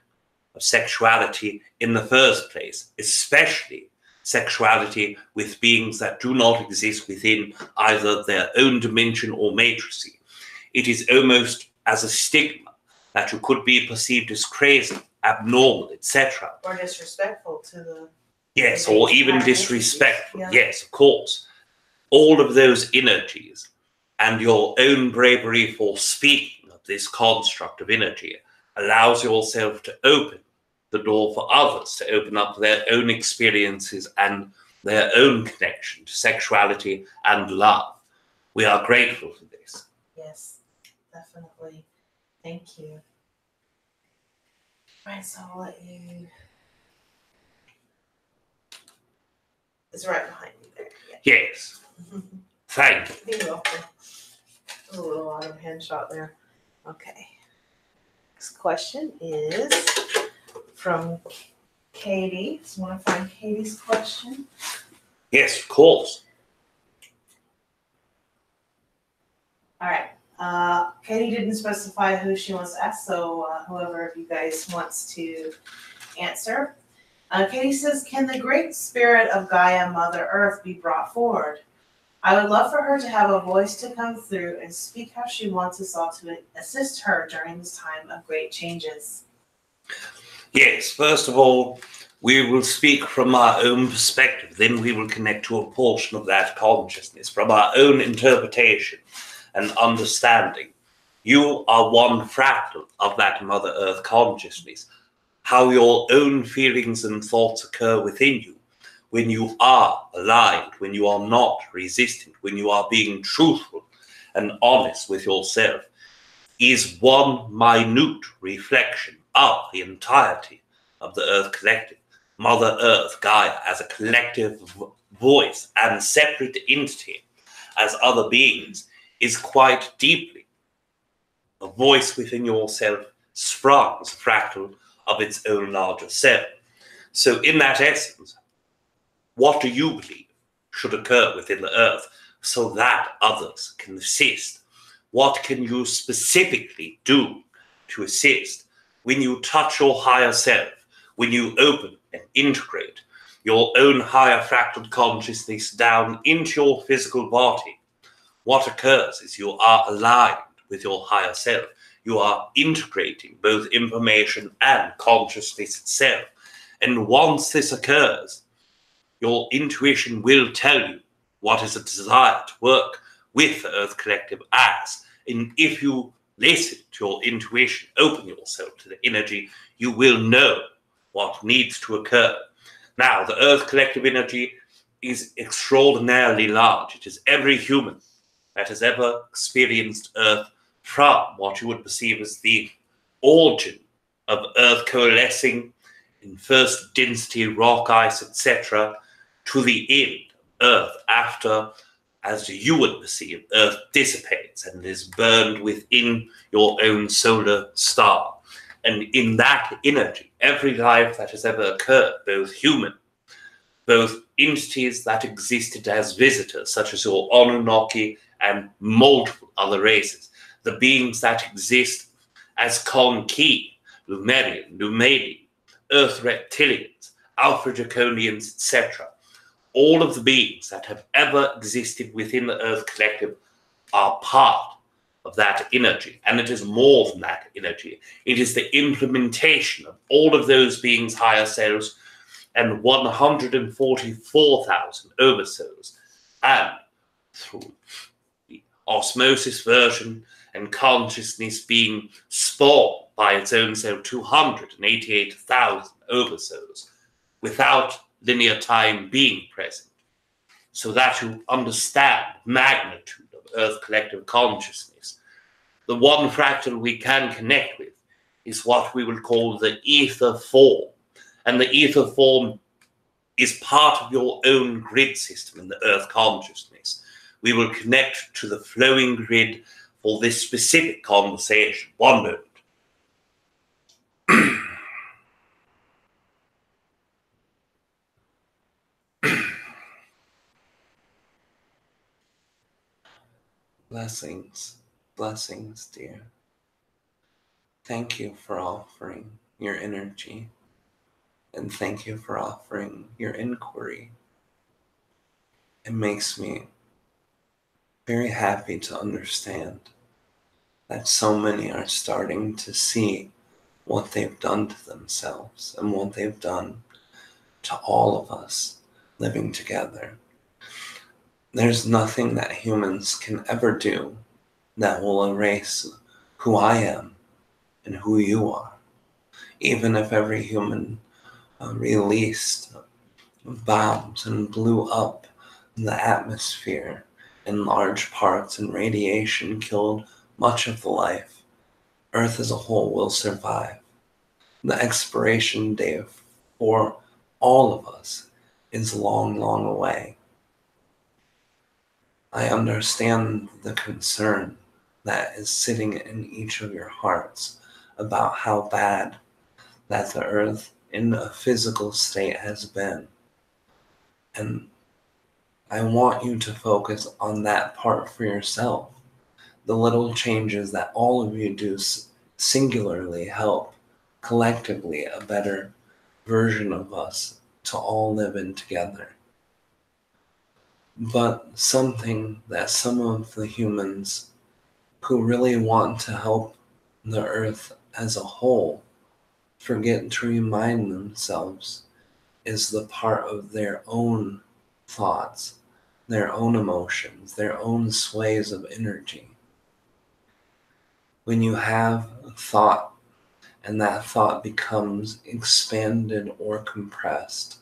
of sexuality in the first place, especially sexuality with beings that do not exist within either their own dimension or matrices. It is almost as a stigma that you could be perceived as crazy, abnormal, etc. Or disrespectful to the... Yes, or even disrespectful. Yeah. Yes, of course. All of those energies and your own bravery for speaking of this construct of energy allows yourself to open the door for others to open up their own experiences and their own connection to sexuality and love. We are grateful for this. Yes, definitely. Thank you. Right, so I'll let you... It's right behind you there. Yes. Thank you. You're welcome. A little autumn hand shot there. Okay. Next question is from Katie. Just want to find Katie's question. Yes, of course. All right. Katie didn't specify who she wants to ask, so whoever of you guys wants to answer. Katie says, can the great spirit of Gaia, Mother Earth, be brought forward? I would love for her to have a voice to come through and speak how she wants us all to assist her during this time of great changes. Yes, first of all, we will speak from our own perspective. Then we will connect to a portion of that consciousness from our own interpretation and understanding. You are one fractal of that Mother Earth consciousness. How your own feelings and thoughts occur within you when you are aligned, when you are not resistant, when you are being truthful and honest with yourself, is one minute reflection of the entirety of the Earth Collective. Mother Earth, Gaia, as a collective voice and separate entity as other beings, is quite deeply a voice within yourself, sprung as a fractal of its own larger self. So in that essence, what do you believe should occur within the Earth so that others can assist? What can you specifically do to assist when you touch your higher self, when you open and integrate your own higher fractal consciousness down into your physical body? What occurs is you are aligned with your higher self. You are integrating both information and consciousness itself. And once this occurs, your intuition will tell you what is a desire to work with the Earth Collective as. And if you listen to your intuition, open yourself to the energy, you will know what needs to occur. Now, the Earth Collective energy is extraordinarily large. It is every human that has ever experienced Earth, from what you would perceive as the origin of Earth coalescing in first density, rock, ice, etc., to the end of Earth after, as you would perceive, Earth dissipates and is burned within your own solar star. And in that energy, every life that has ever occurred, both human, both entities that existed as visitors, such as your Anunnaki and multiple other races, the beings that exist as Khen, Lemurian, Denebian, Earth Reptilians, Alpha Draconians, etc. All of the beings that have ever existed within the Earth Collective are part of that energy. And it is more than that energy. It is the implementation of all of those beings' higher selves and 144,000 oversouls. And through the osmosis version and consciousness being spawned by its own self, 288,000 oversouls, without linear time being present, so that you understand the magnitude of Earth Collective consciousness. The one fractal we can connect with is what we will call the ether form. And the ether form is part of your own grid system in the Earth consciousness. We will connect to the flowing grid for this specific conversation. One moment. Blessings, blessings, dear. Thank you for offering your energy, and thank you for offering your inquiry. It makes me very happy to understand that so many are starting to see what they've done to themselves and what they've done to all of us living together. There's nothing that humans can ever do that will erase who I am and who you are. Even if every human released bombs and blew up the atmosphere in large parts and radiation killed much of the life, Earth as a whole will survive. The expiration date for all of us is long, long away. I understand the concern that is sitting in each of your hearts about how bad that the Earth in a physical state has been. And I want you to focus on that part for yourself. The little changes that all of you do singularly help collectively a better version of us to all live in together. But something that some of the humans who really want to help the Earth as a whole forget to remind themselves is the part of their own thoughts, their own emotions, their own sways of energy. When you have a thought and that thought becomes expanded or compressed,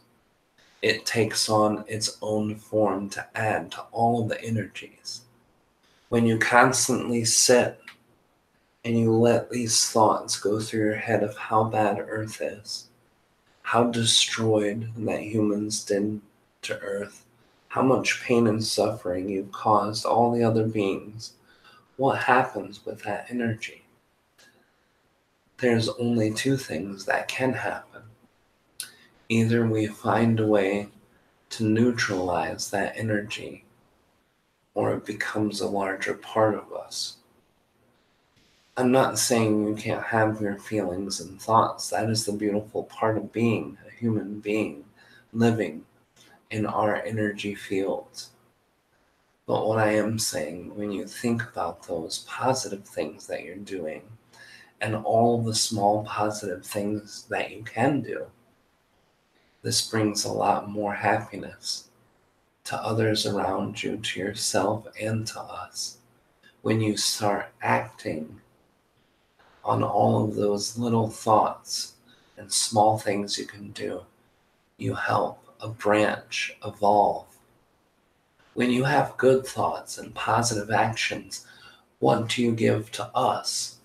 it takes on its own form to add to all of the energies. When you constantly sit and you let these thoughts go through your head of how bad Earth is, how destroyed that humans did to Earth, how much pain and suffering you've caused all the other beings, what happens with that energy? There's only two things that can happen. Either we find a way to neutralize that energy, or it becomes a larger part of us. I'm not saying you can't have your feelings and thoughts. That is the beautiful part of being a human being living in our energy fields. But what I am saying, when you think about those positive things that you're doing and all the small positive things that you can do, this brings a lot more happiness to others around you, to yourself, and to us. When you start acting on all of those little thoughts and small things you can do, you help a branch evolve. When you have good thoughts and positive actions, what do you give to us?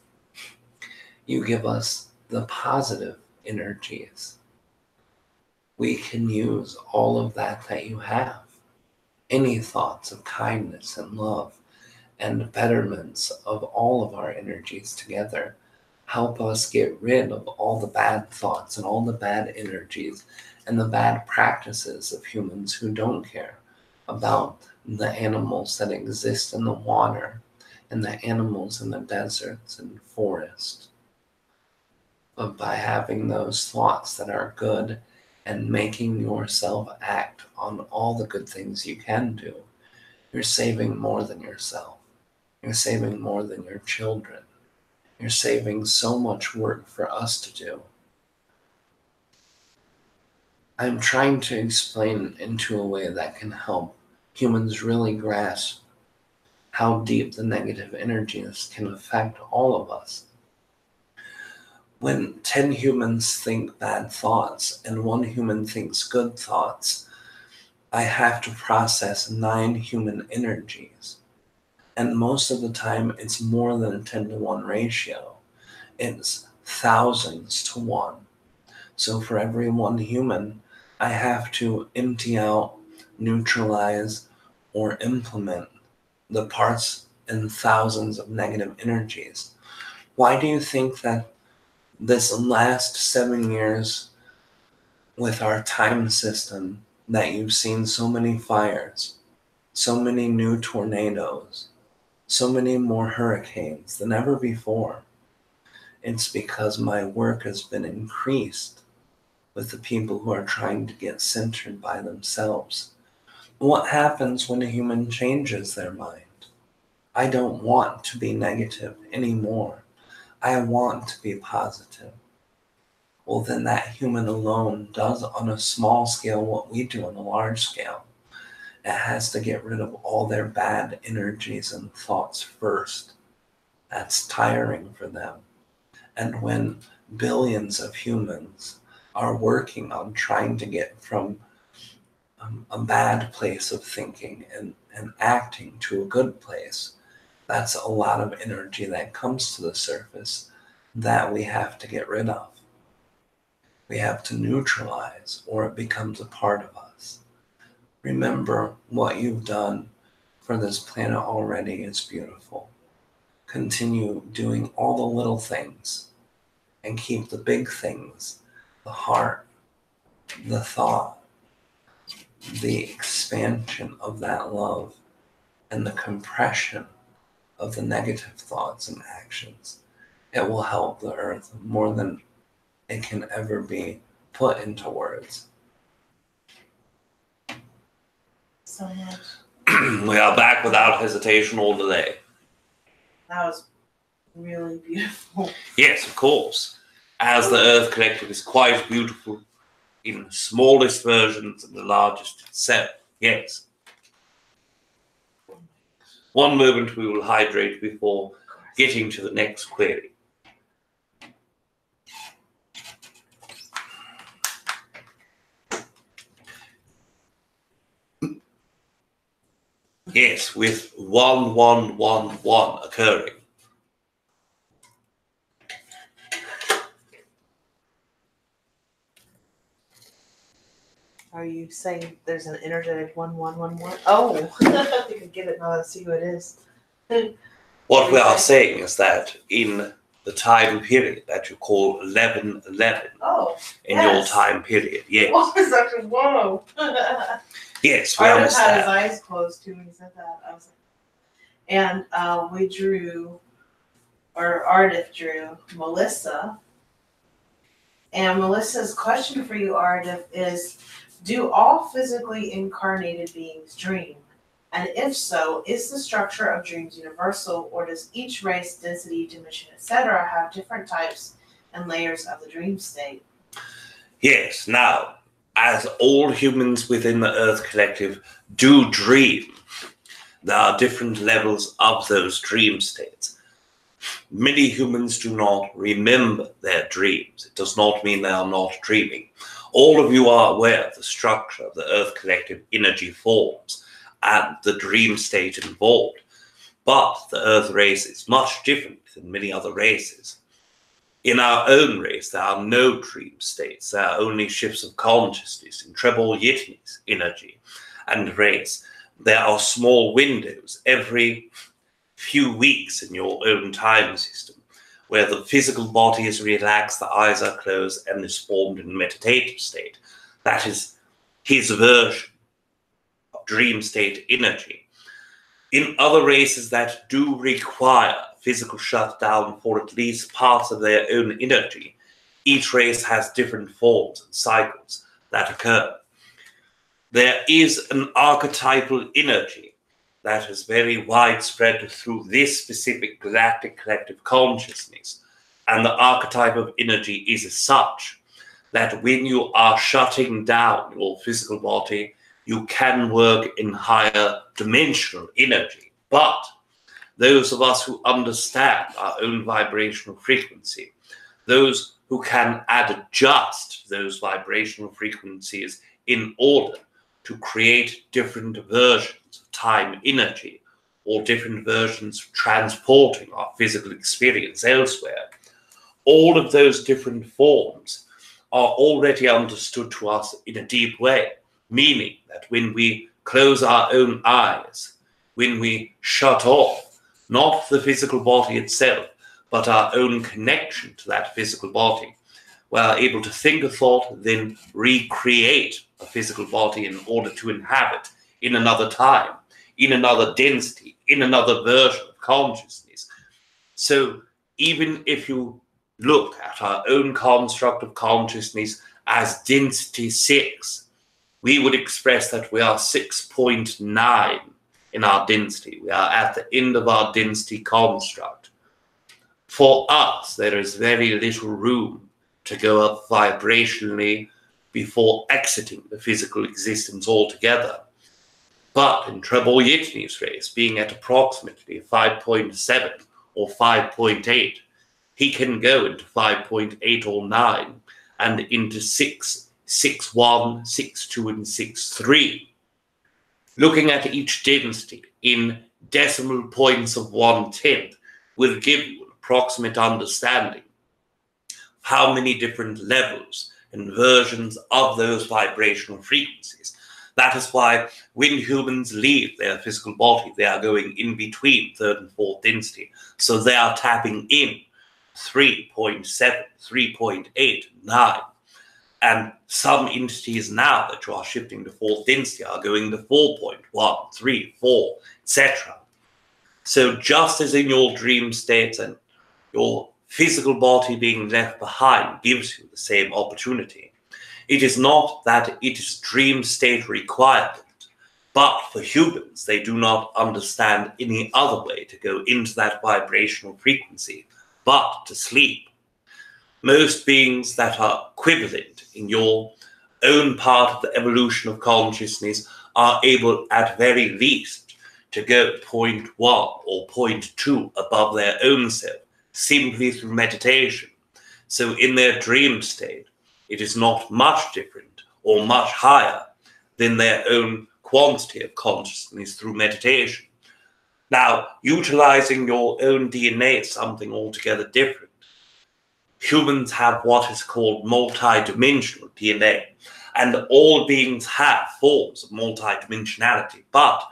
You give us the positive energies. We can use all of that you have. Any thoughts of kindness and love and betterments of all of our energies together help us get rid of all the bad thoughts and all the bad energies and the bad practices of humans who don't care about the animals that exist in the water and the animals in the deserts and forests. But by having those thoughts that are good and making yourself act on all the good things you can do, you're saving more than yourself. You're saving more than your children. You're saving so much work for us to do. I'm trying to explain into a way that can help humans really grasp how deep the negative energies can affect all of us. When 10 humans think bad thoughts and 1 human thinks good thoughts, I have to process 9 human energies. And most of the time, it's more than a 10-to-1 ratio. It's thousands to 1. So for every 1 human, I have to empty out, neutralize, or implement the parts and thousands of negative energies. Why do you think that this last 7 years with our time system, that you've seen so many fires, so many new tornadoes, so many more hurricanes than ever before. It's because my work has been increased with the people who are trying to get centered by themselves. What happens when a human changes their mind? I don't want to be negative anymore. I want to be positive. Well, then that human alone does on a small scale what we do on a large scale. It has to get rid of all their bad energies and thoughts first. That's tiring for them. And when billions of humans are working on trying to get from a bad place of thinking and acting to a good place, that's a lot of energy that comes to the surface that we have to get rid of. We have to neutralize, or it becomes a part of us. Remember, what you've done for this planet already is beautiful. Continue doing all the little things and keep the big things, the heart, the thought, the expansion of that love, and the compression of the negative thoughts and actions. It will help the earth more than it can ever be put into words. So much. We are back without hesitation or delay. That was really beautiful. Yes, of course. As the Earth Collective is quite beautiful in the smallest versions and the largest itself. Yes. One moment we will hydrate before getting to the next query. Yes, with 1111 occurring. Are you saying there's an energetic 1111? Oh, I think I get it now. Let's see who it is. What we are saying is that in the time period that you call 1111, Oh, in yes. your time period, yes. Oh, it's actually, whoa. Yes, we Aridif had understand. his eyes closed too when he said that. I was like, and we drew, or Aridif drew, Melissa. And Melissa's question for you, Aridif, is, do all physically incarnated beings dream? And if so, is the structure of dreams universal, or does each race, density, dimension, etc. have different types and layers of the dream state? Yes, now, as all humans within the Earth Collective do dream, there are different levels of those dream states. Many humans do not remember their dreams. It does not mean they are not dreaming. All of you are aware of the structure of the Earth Collective energy forms and the dream state involved. But the Earth race is much different than many other races. In our own race, there are no dream states. There are only shifts of consciousness in Treb Bor Yit NE's energy and race. There are small windows every few weeks in your own time system where the physical body is relaxed, the eyes are closed, and is formed in a meditative state. That is his version of dream state energy. In other races that do require physical shutdown for at least parts of their own energy, each race has different forms and cycles that occur. There is an archetypal energy that is very widespread through this specific galactic collective consciousness. And the archetype of energy is as such that when you are shutting down your physical body, you can work in higher dimensional energy. But those of us who understand our own vibrational frequency, those who can adjust those vibrational frequencies in order to create different versions of time energy or different versions of transporting our physical experience elsewhere, all of those different forms are already understood to us in a deep way, meaning that when we close our own eyes, when we shut off not the physical body itself, but our own connection to that physical body, we are able to think a thought, then recreate a physical body in order to inhabit in another time, in another density, in another version of consciousness. So even if you look at our own construct of consciousness as density 6, we would express that we are 6.9 in our density. We are at the end of our density construct. For us, there is very little room to go up vibrationally before exiting the physical existence altogether. But in Treb Bor Yit NE's race, being at approximately 5.7 or 5.8, he can go into 5.8 or 9 and into 6, 6.1, 6.2, and 6.3. Looking at each density in decimal points of 1/10 will give you an approximate understanding of how many different levels and versions of those vibrational frequencies. That is why when humans leave their physical body, they are going in between 3rd and 4th density. So they are tapping in 3.7, 3.8, 9. And some entities now that you are shifting to 4th density are going to 4.1, 3, 4, etc. So just as in your dream states and your physical body being left behind gives you the same opportunity, it is not that it is dream state requirement, but for humans, they do not understand any other way to go into that vibrational frequency but to sleep. Most beings that are equivalent in your own part of the evolution of consciousness are able at very least to go 0.1 or 0.2 above their own self simply through meditation. So in their dream state, it is not much different or much higher than their own quantity of consciousness through meditation. Now, utilizing your own DNA is something altogether different. Humans have what is called multidimensional DNA, and all beings have forms of multidimensionality, but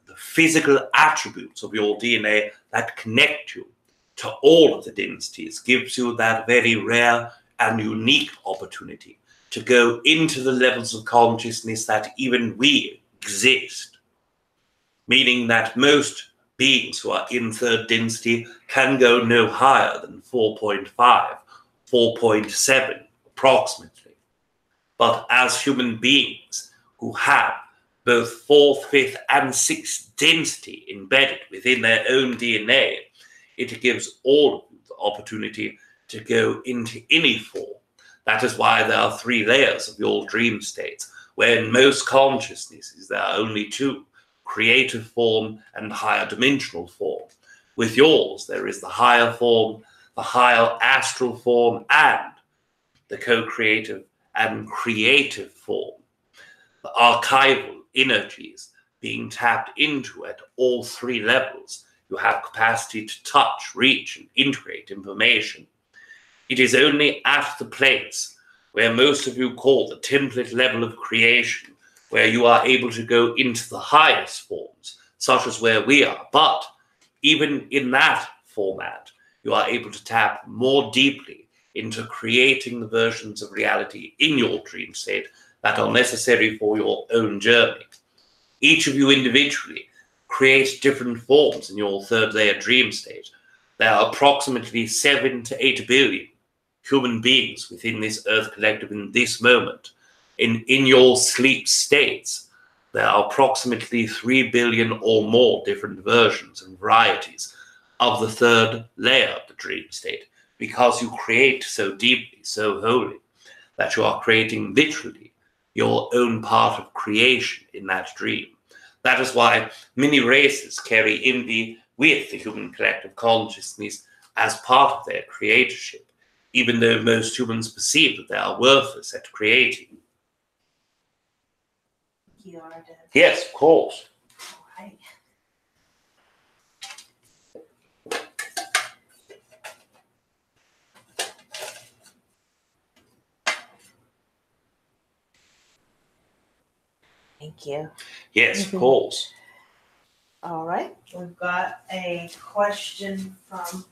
the physical attributes of your DNA that connect you to all of the densities gives you that very rare and unique opportunity to go into the levels of consciousness that even we exist, meaning that most beings who are in 3rd density can go no higher than 4.5, 4.7 approximately. But as human beings who have both 4th, 5th, and 6th density embedded within their own DNA, it gives all of you the opportunity to go into any form. That is why there are 3 layers of your dream states, where in most consciousnesses there are only 2. Creative form and higher dimensional form. With yours, there is the higher form, the higher astral form, and the co-creative and creative form. The archival energies being tapped into at all 3 levels. You have capacity to touch, reach, and integrate information. It is only at the place where most of you call the template level of creation where you are able to go into the highest forms, such as where we are. But even in that format, you are able to tap more deeply into creating the versions of reality in your dream state that are necessary for your own journey. Each of you individually create different forms in your 3rd layer dream state. There are approximately 7 to 8 billion human beings within this Earth collective in this moment. In your sleep states, there are approximately 3 billion or more different versions and varieties of the 3rd layer of the dream state, because you create so deeply, so wholly, that you are creating literally your own part of creation in that dream. That is why many races carry envy with the human collective consciousness as part of their creatorship, even though most humans perceive that they are worthless at creating. You are dead. Yes, of course. All right. Thank you. Yes, of course. All right. We've got a question from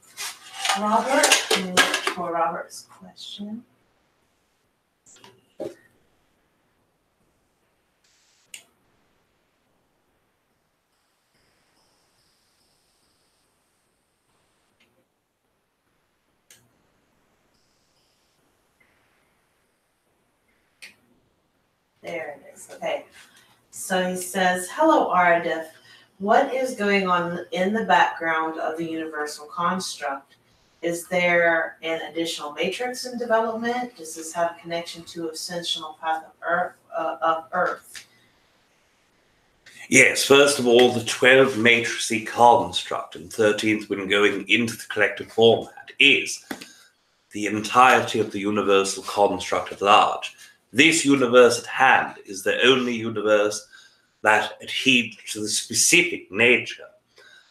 Robert. We'll look for Robert's question. There it is. Okay. So he says, hello, Aridif. What is going on in the background of the universal construct? Is there an additional matrix in development? Does this have a connection to ascensional path of Earth? Yes, first of all, the 12 matrixy construct and 13th when going into the collective format is the entirety of the universal construct at large. This universe at hand is the only universe that adheres to the specific nature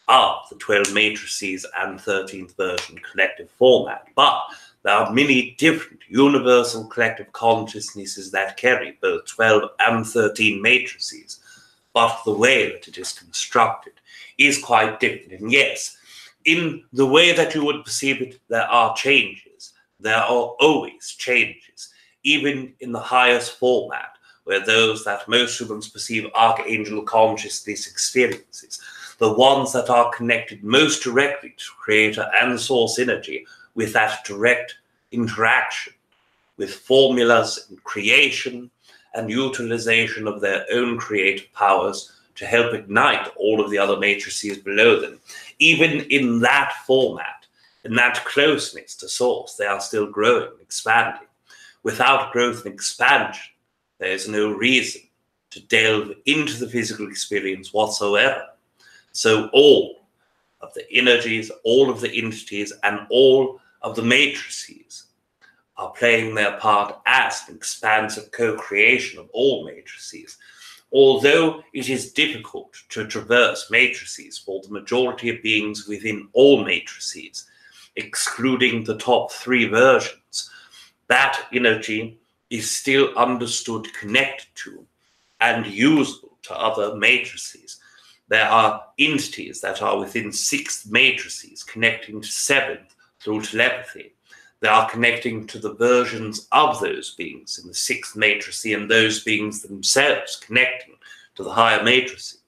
of the 12 matrices and 13th version collective format. But there are many different universal collective consciousnesses that carry both 12 and 13 matrices. But the way that it is constructed is quite different. And yes, in the way that you would perceive it, there are changes. There are always changes, even in the highest format, where those that most humans perceive archangel consciousness experiences, the ones that are connected most directly to creator and source energy with that direct interaction with formulas and creation and utilization of their own creative powers to help ignite all of the other matrices below them. Even in that format, in that closeness to source, they are still growing, expanding. Without growth and expansion, there is no reason to delve into the physical experience whatsoever. So all of the energies, all of the entities, and all of the matrices are playing their part as an expansive co-creation of all matrices. Although it is difficult to traverse matrices for the majority of beings within all matrices, excluding the top 3 versions, that energy is still understood, connected to, and usable to other matrices. There are entities that are within 6th matrices connecting to 7th through telepathy. They are connecting to the versions of those beings in the 6th matrix and those beings themselves connecting to the higher matrices.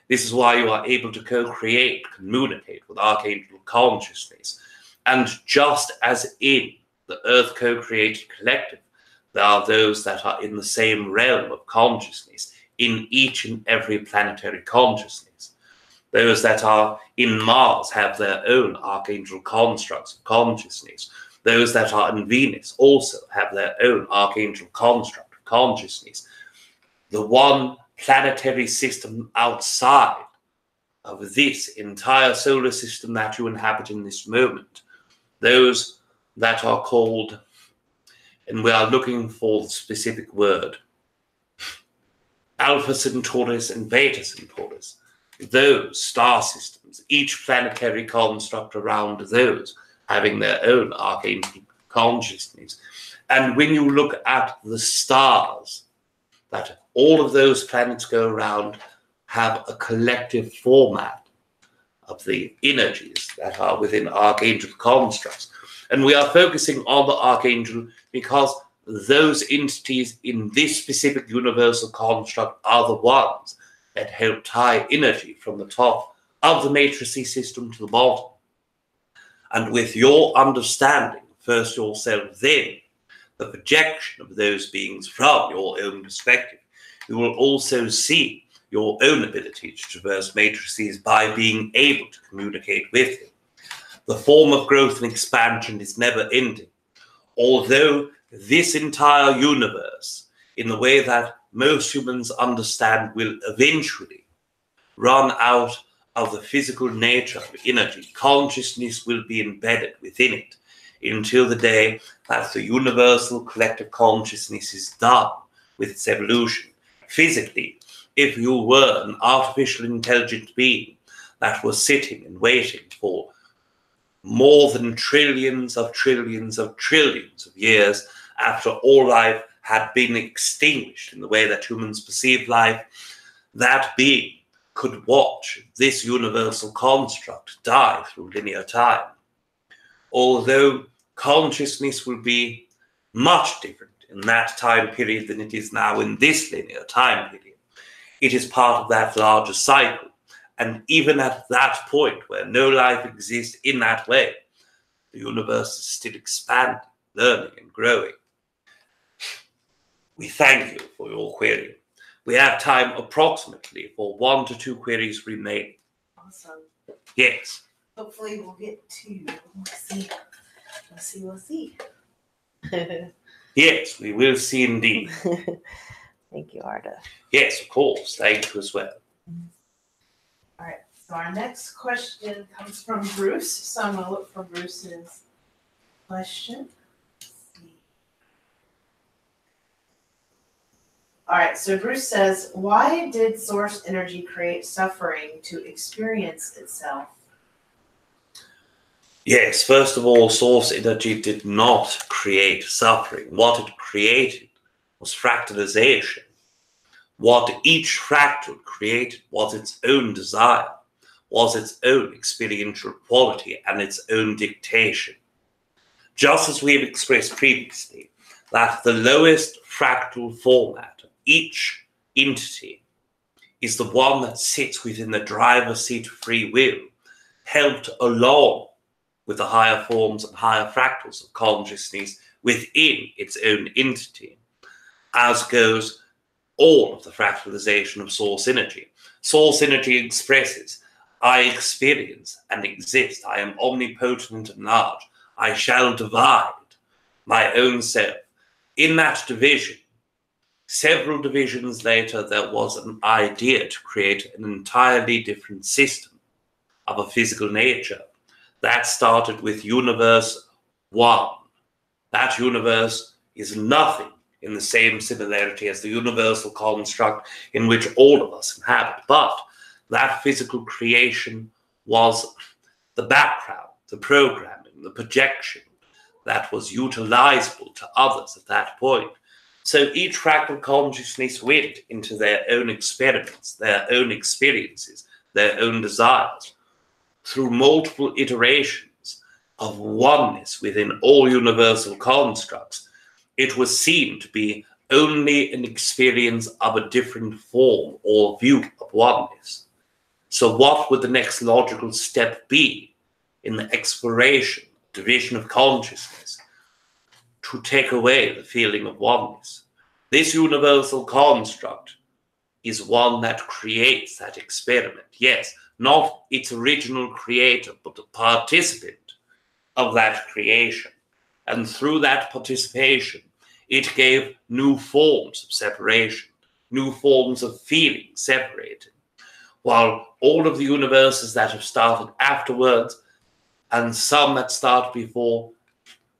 This is why you are able to co-create, communicate with archangel consciousness. And just as in the Earth co-created collective, there are those that are in the same realm of consciousness in each and every planetary consciousness. Those that are in Mars have their own archangel constructs of consciousness. Those that are in Venus also have their own archangel construct of consciousness. The one planetary system outside of this entire solar system that you inhabit in this moment, those that are called, and we are looking for the specific word, Alpha Centauris and Beta Centauris, those star systems, each planetary construct around those having their own archangel consciousness. And when you look at the stars that all of those planets go around, have a collective format of the energies that are within archangel constructs. And we are focusing on the archangel because those entities in this specific universal construct are the ones that help tie energy from the top of the matrix system to the bottom. And with your understanding, first yourself, then the projection of those beings from your own perspective, you will also see your own ability to traverse matrices by being able to communicate with them. The form of growth and expansion is never ending. Although this entire universe, in the way that most humans understand, will eventually run out of the physical nature of energy, consciousness will be embedded within it until the day that the universal collective consciousness is done with its evolution. Physically, if you were an artificial intelligent being that was sitting and waiting for more than trillions of trillions of trillions of years after all life had been extinguished in the way that humans perceive life, that being could watch this universal construct die through linear time. Although consciousness will be much different in that time period than it is now in this linear time period, it is part of that larger cycle. And even at that point where no life exists in that way, the universe is still expanding, learning and growing. We thank you for your query. We have time approximately for 1 to 2 queries remaining. Awesome. Yes. Hopefully we'll get to. We'll see. Yes, we will see indeed. Thank you, Arda. Yes, of course. Thank you as well. All right. So our next question comes from Bruce. So I'm gonna look for Bruce's question. Let's see. All right. So Bruce says, "Why did source energy create suffering to experience itself?" Yes, first of all, source energy did not create suffering. What it created was fractalization. What each fractal created was its own desire, was its own experiential quality and its own dictation. Just as we have expressed previously, that the lowest fractal format of each entity is the one that sits within the driver's seat of free will, helped along with the higher forms and higher fractals of consciousness within its own entity, as goes all of the fractalization of source energy. Source energy expresses, I experience and exist. I am omnipotent and large. I shall divide my own self. In that division, several divisions later, there was an idea to create an entirely different system of a physical nature. That started with universe 1. That universe is nothing in the same similarity as the universal construct in which all of us inhabit. But that physical creation was the background, the programming, the projection that was utilizable to others at that point. So each fractal consciousness went into their own experiments, their own experiences, their own desires, through multiple iterations of oneness within all universal constructs. It was seen to be only an experience of a different form or view of oneness. So what would the next logical step be in the exploration, division of consciousness, to take away the feeling of oneness? This universal construct is one that creates that experiment. Yes, not its original creator, but the participant of that creation. And through that participation, it gave new forms of separation, new forms of feeling separated. While all of the universes that have started afterwards, and some that start before,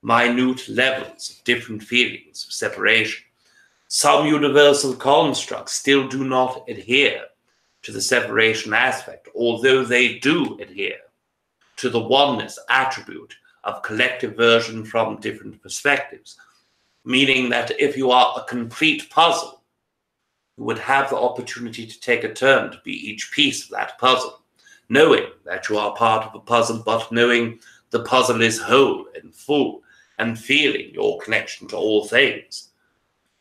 minute levels of different feelings of separation. Some universal constructs still do not adhere to the separation aspect, although they do adhere to the oneness attribute of collective version from different perspectives, meaning that if you are a complete puzzle, you would have the opportunity to take a turn to be each piece of that puzzle, knowing that you are part of a puzzle, but knowing the puzzle is whole and full, and feeling your connection to all things.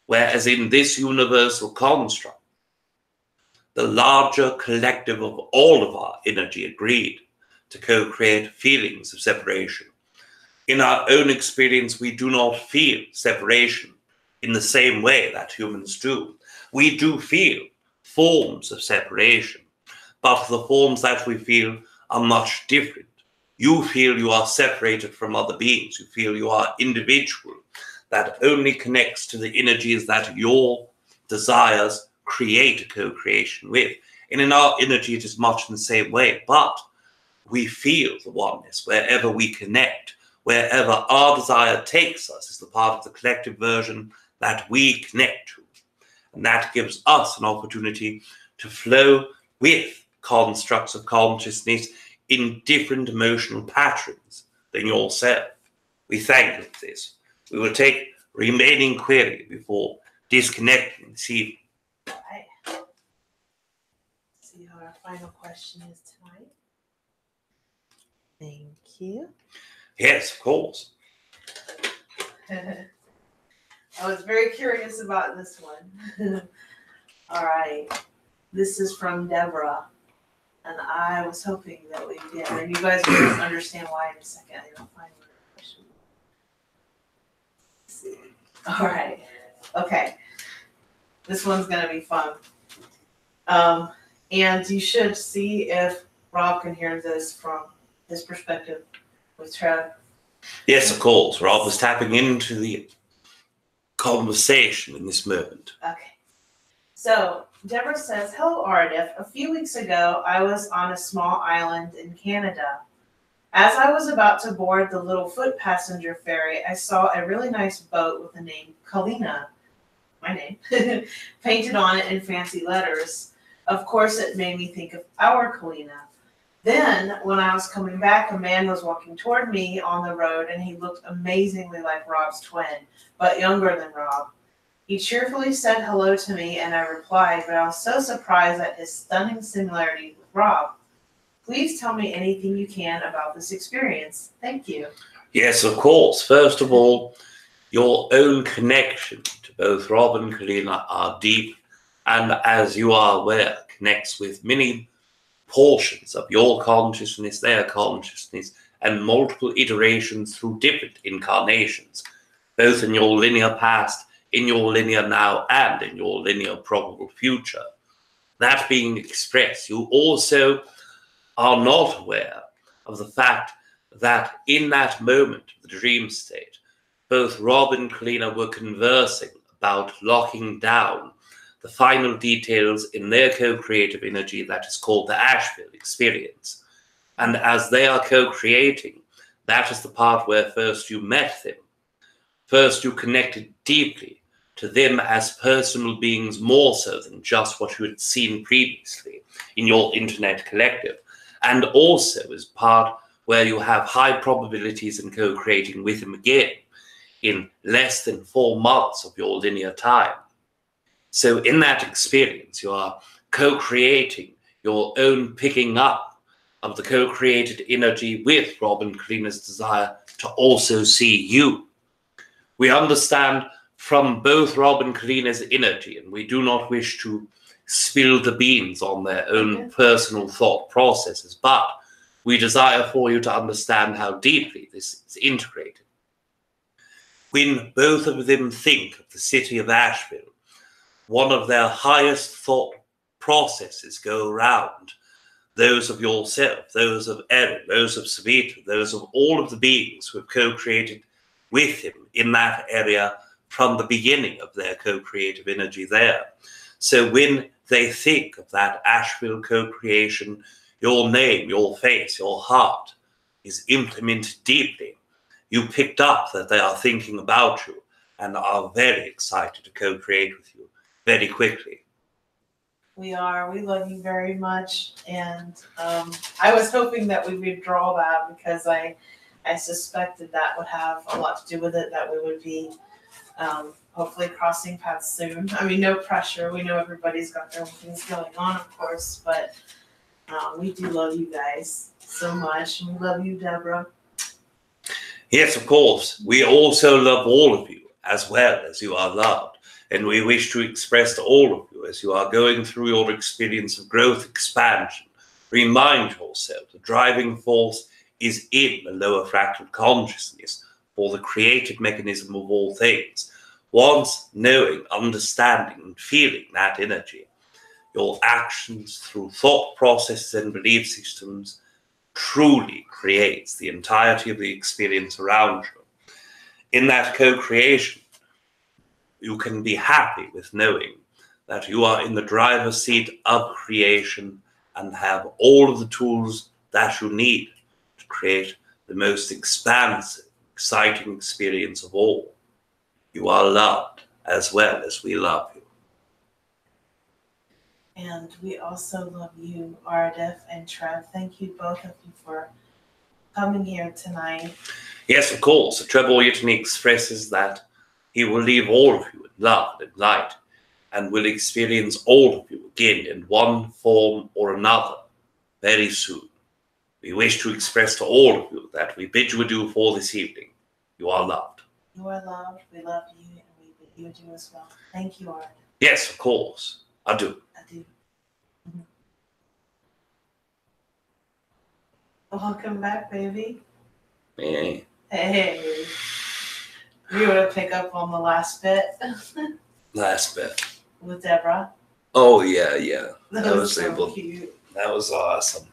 Whereas in this universal construct, the larger collective of all of our energy agreed to co-create feelings of separation. In our own experience, we do not feel separation in the same way that humans do. We do feel forms of separation, but the forms that we feel are much different. You feel you are separated from other beings. You feel you are individual. That only connects to the energies that your desires create a co-creation with. And in our energy, it is much in the same way, but we feel the oneness wherever we connect, wherever our desire takes us is the part of the collective version that we connect to. And that gives us an opportunity to flow with constructs of consciousness in different emotional patterns than yourself. We thank you for this. We will take remaining query before disconnecting this evening. All right. See how our final question is tonight. Thank you. Yes, of course. I was very curious about this one. All right. This is from Deborah. And I was hoping that we'd get, and you guys will understand why in a second. I don't find the question. Let's see. All right. Okay. This one's gonna be fun. And you should see if Rob can hear this from his perspective with Treb. Yes, of course. Rob was tapping into the conversation in this moment. Okay. So Deborah says, "Hello, Aridif. A few weeks ago, I was on a small island in Canada. As I was about to board the little foot passenger ferry, I saw a really nice boat with the name Kalina, my name, painted on it in fancy letters. Of course, it made me think of our Kalina. Then, when I was coming back, a man was walking toward me on the road, and he looked amazingly like Rob's twin, but younger than Rob. He cheerfully said hello to me, and I replied, but I was so surprised at his stunning similarity with Rob. Please tell me anything you can about this experience. Thank you." Yes, of course. First of all, your own connection to both Rob and Kalina are deep, and as you are aware, connects with many portions of your consciousness, their consciousness, and multiple iterations through different incarnations, both in your linear past, in your linear now, and in your linear probable future. That being expressed, you also are not aware of the fact that in that moment of the dream state, both Rob and Kalina were conversing about locking down the final details in their co-creative energy that is called the Asheville experience. And as they are co-creating, that is the part where first you met them. First you connected deeply to them as personal beings, more so than just what you had seen previously in your internet collective. And also as part where you have high probabilities in co-creating with them again in less than 4 months of your linear time. So in that experience, you are co-creating your own picking up of the co-created energy with Rob and Kalina's desire to also see you. We understand from both Rob and Kalina's energy, and we do not wish to spill the beans on their own personal thought processes, but we desire for you to understand how deeply this is integrated. When both of them think of the city of Asheville, one of their highest thought processes go around those of yourself, those of Erin, those of Savita, those of all of the beings who have co-created with him in that area from the beginning of their co-creative energy there. So when they think of that Asheville co-creation, your name, your face, your heart is implemented deeply. You picked up that they are thinking about you and are very excited to co-create with you very quickly. We are. We love you very much. And I was hoping that we would draw that because I suspected that would have a lot to do with it, that we would be hopefully crossing paths soon. I mean, no pressure. We know everybody's got their own things going on, of course, but we do love you guys so much. And we love you, Deborah. Yes, of course. We also love all of you as well as you are loved. And we wish to express to all of you as you are going through your experience of growth, expansion, remind yourself the driving force is in the lower fractal consciousness for the creative mechanism of all things. Once knowing, understanding, and feeling that energy, your actions through thought processes and belief systems truly creates the entirety of the experience around you. In that co-creation, you can be happy with knowing that you are in the driver's seat of creation and have all of the tools that you need to create the most expansive, exciting experience of all. You are loved as well as we love you. And we also love you, Aridif and Treb. Thank you, both of you, for coming here tonight. Yes, of course. Treb Bor Yit NE expresses that he will leave all of you in love and light and will experience all of you again in one form or another very soon. We wish to express to all of you that we bid you adieu for this evening. You are loved. You are loved. We love you, and we bid you adieu as well. Thank you, Aridif. Yes, of course. Adieu. Adieu. Welcome back, baby. Hey. Hey. You want to pick up on the last bit? Last bit. with Deborah. Oh yeah. That was so able- cute. That was awesome.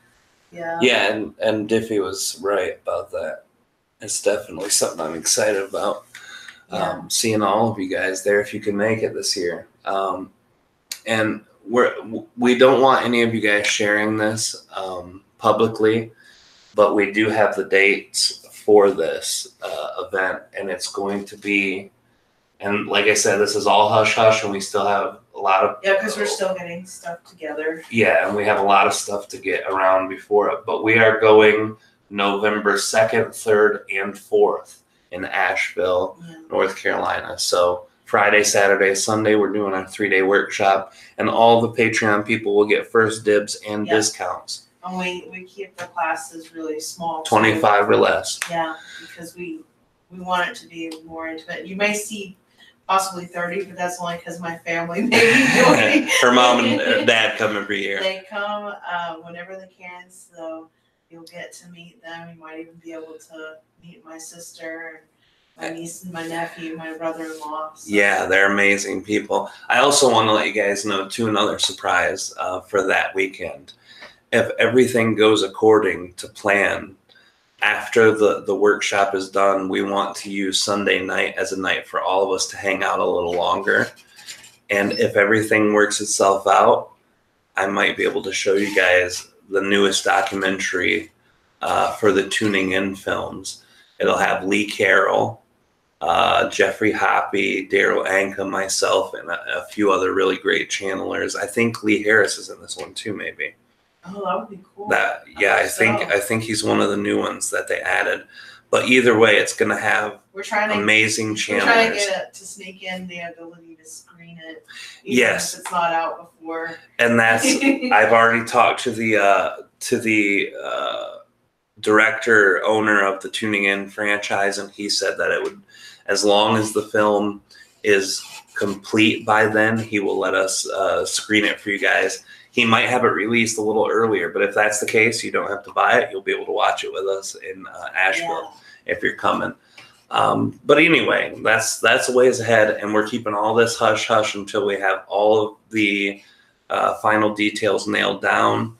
Yeah. Yeah, and Diffie was right about that. It's definitely something I'm excited about. Yeah. Seeing all of you guys there if you can make it this year. And we don't want any of you guys sharing this publicly, but we do have the dates for this event, and it's going to be, and like I said, this is all hush hush, and we still have a lot of because we're still getting stuff together. yeah, and we have a lot of stuff to get around before it, but we are going November 2nd, 3rd, and 4th in Asheville, North Carolina. So Friday, Saturday, Sunday, we're doing a 3-day workshop, and all the Patreon people will get first dibs and discounts. And we keep the classes really small. 25 or less. Yeah, because we want it to be more intimate. You may see possibly 30, but that's only because my family may be joining. Her mom and dad come every year. They come whenever they can, so you'll get to meet them. You might even be able to meet my sister, my niece and my nephew, my brother-in-law. So. Yeah, they're amazing people. I also want to let you guys know, too, another surprise for that weekend. If everything goes according to plan, after the workshop is done, we want to use Sunday night as a night for all of us to hang out a little longer. And if everything works itself out, I might be able to show you guys the newest documentary for the Tuning In films. It'll have Lee Carroll, Jeffrey Hoppy, Daryl Anka, myself, and a few other really great channelers. I think Lee Harris is in this one too, maybe. Oh, that would be cool. I think he's one of the new ones that they added. But either way, it's going to have amazing channelers. We're trying to get it to sneak in the ability to screen it, even if it's not out before. And that's I've already talked to the director owner of the Tuning In franchise, and he said that it would, as long as the film is complete by then, he will let us screen it for you guys. He might have it released a little earlier, but if that's the case, you don't have to buy it. You'll be able to watch it with us in Asheville if you're coming. But anyway, that's a ways ahead, and we're keeping all this hush hush until we have all of the final details nailed down.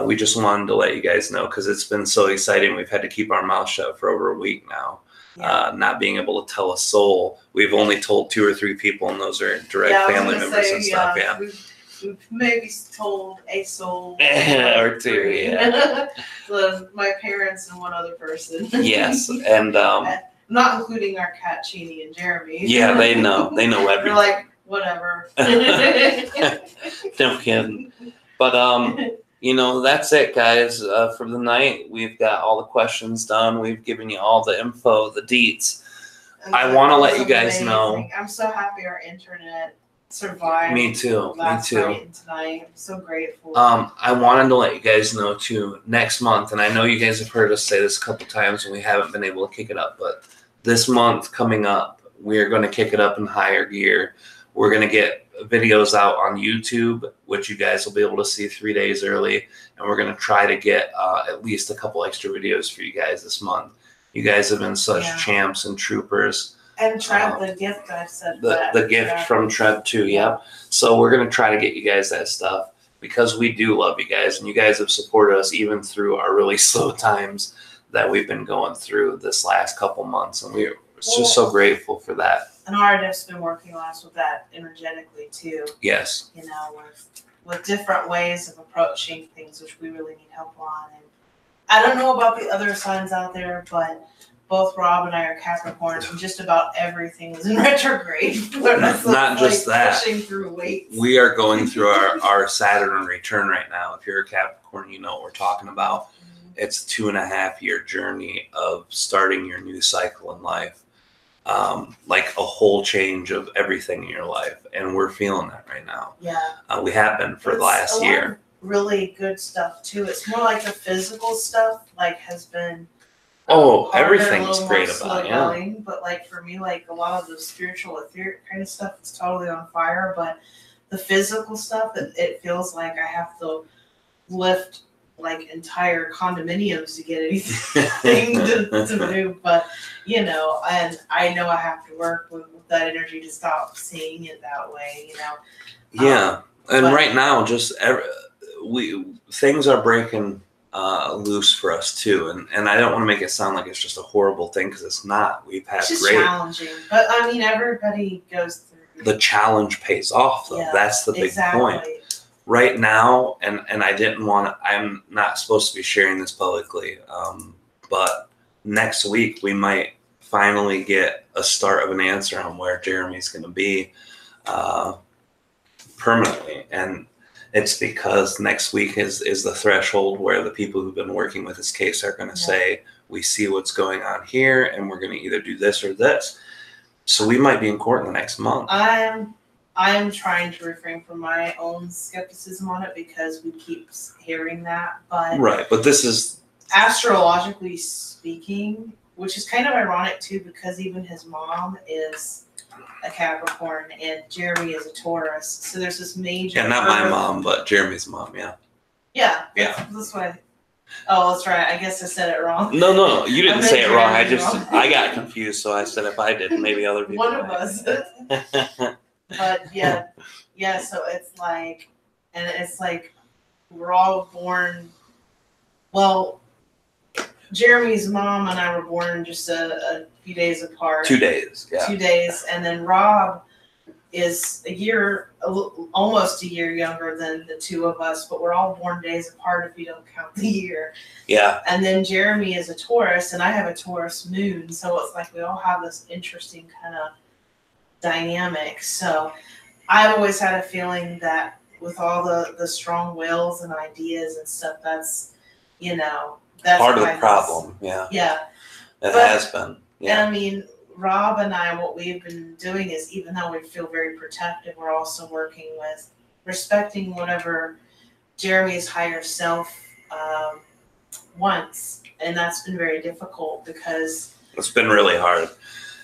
We just wanted to let you guys know because it's been so exciting. We've had to keep our mouth shut for over a week now. Not being able to tell a soul. We've only told 2 or 3 people, and those are direct family members and stuff. Yeah. We've maybe told a soul or 2, my parents and one other person. Yes, and not including our cat Chini and Jeremy. Yeah, they know everything. They're like, whatever. No kidding. But that's it, guys, for the night. We've got all the questions done. We've given you all the info, the deets. I want to let you guys know. I'm so happy our internet survived. Me too. Last night and tonight. I'm so grateful. I wanted to let you guys know too, next month, and I know you guys have heard us say this a couple times and we haven't been able to kick it up, but this month coming up, we're going to kick it up in higher gear. We're going to get videos out on YouTube, which you guys will be able to see 3 days early, and we're going to try to get at least a couple extra videos for you guys this month. You guys have been such champs and troopers. And Treb, the gift I said. The gift from Treb too, yeah. So we're going to try to get you guys that stuff because we do love you guys, and you guys have supported us even through our really slow times that we've been going through this last couple months, and we're just so grateful for that. And Aridif's been working on us with that energetically too. Yes. With different ways of approaching things, which we really need help on. And I don't know about the other signs out there, but both Rob and I are Capricorns, and just about everything is in retrograde. Not just that. Pushing through weights. We are going through our Saturn return right now. If you're a Capricorn, you know what we're talking about. It's a 2.5-year journey of starting your new cycle in life. Like a whole change of everything in your life, and we're feeling that right now. Yeah, we have been for the last year. Really good stuff too. It's more like the physical stuff, has been. Everything's great about it. But for me, a lot of the spiritual, etheric kind of stuff is totally on fire. But the physical stuff, it feels like I have to lift like entire condominiums to get anything to move, but you know, and I know I have to work with that energy to stop seeing it that way, you know. Yeah, and but- right now, just things are breaking loose for us too, and I don't want to make it sound like it's just a horrible thing, because it's not. We've had It's just great. challenging, but I mean, everybody goes through. The challenge pays off, though. Yeah, That's the big point. Right now, and I didn't want to. I'm not supposed to be sharing this publicly, but next week we might finally get a start of an answer on where Jeremy's going to be permanently, and it's because next week is the threshold where the people who've been working with his case are going to say, we see what's going on here, and we're going to either do this or this. So we might be in court in the next month. I am trying to refrain from my own skepticism on it because we keep hearing that, but Right, but this is astrologically speaking, which is kind of ironic too, because even his mom is a Capricorn and Jeremy is a Taurus. So there's this major. yeah, not my mom, but Jeremy's mom. Yeah. Yeah. Yeah. That's why. Oh, that's right. I guess I said it wrong. No, you didn't say it wrong. I Jeremy's just wrong. I got confused, so I said if I did, maybe other people. One of might. us. But yeah. So it's like, and it's like we're all born. Well, Jeremy's mom and I were born just a few days apart. 2 days. Yeah. 2 days, and then Rob is almost a year younger than the two of us, but we're all born days apart if you don't count the year. Yeah. And then Jeremy is a Taurus, and I have a Taurus moon, so it's like we all have this interesting kind of dynamic. So I've always had a feeling that with all the strong wills and ideas and stuff, that's, you know, that's Part of why the problem. Yeah. Yeah. It But- has been. Yeah. And I mean, Rob and I, what we've been doing is, even though we feel very protective, we're also working with respecting whatever Jeremy's higher self wants. And that's been very difficult because It's been really hard.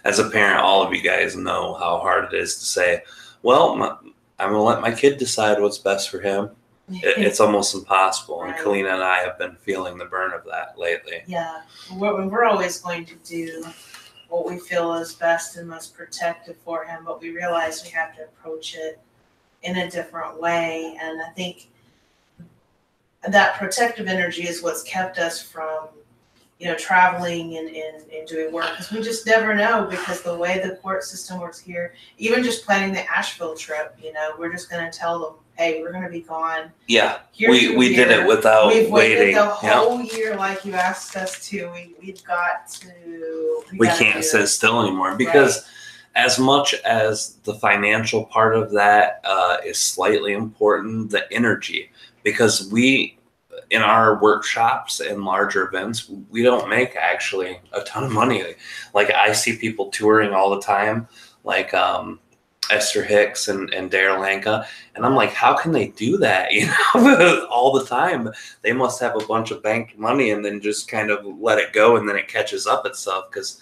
As a parent, all of you guys know how hard it is to say, well, I'm going to let my kid decide what's best for him. It's almost impossible. And Right. Kalina and I have been feeling the burn of that lately. yeah, we're always going to do what we feel is best and most protective for him, but we realize we have to approach it in a different way. And I think that protective energy is what's kept us from, you know, traveling and doing work, because we just never know, because the way the court system works here, even just planning the Asheville trip, you know, we're just going to tell them, hey, we're going to be gone. Yeah. Here's We your did year. it without We've waited waiting. the Yeah. whole year like you asked us to. We've got to. We gotta can't do sit it. still anymore, because as much as the financial part of that is slightly important, the energy, because we, in our workshops and larger events, we don't make actually a ton of money. Like I see people touring all the time, like Esther Hicks and Daryl Hanka, and I'm like, how can they do that? You know, all the time. They must have a bunch of banked money and then just kind of let it go, and then it catches up itself, because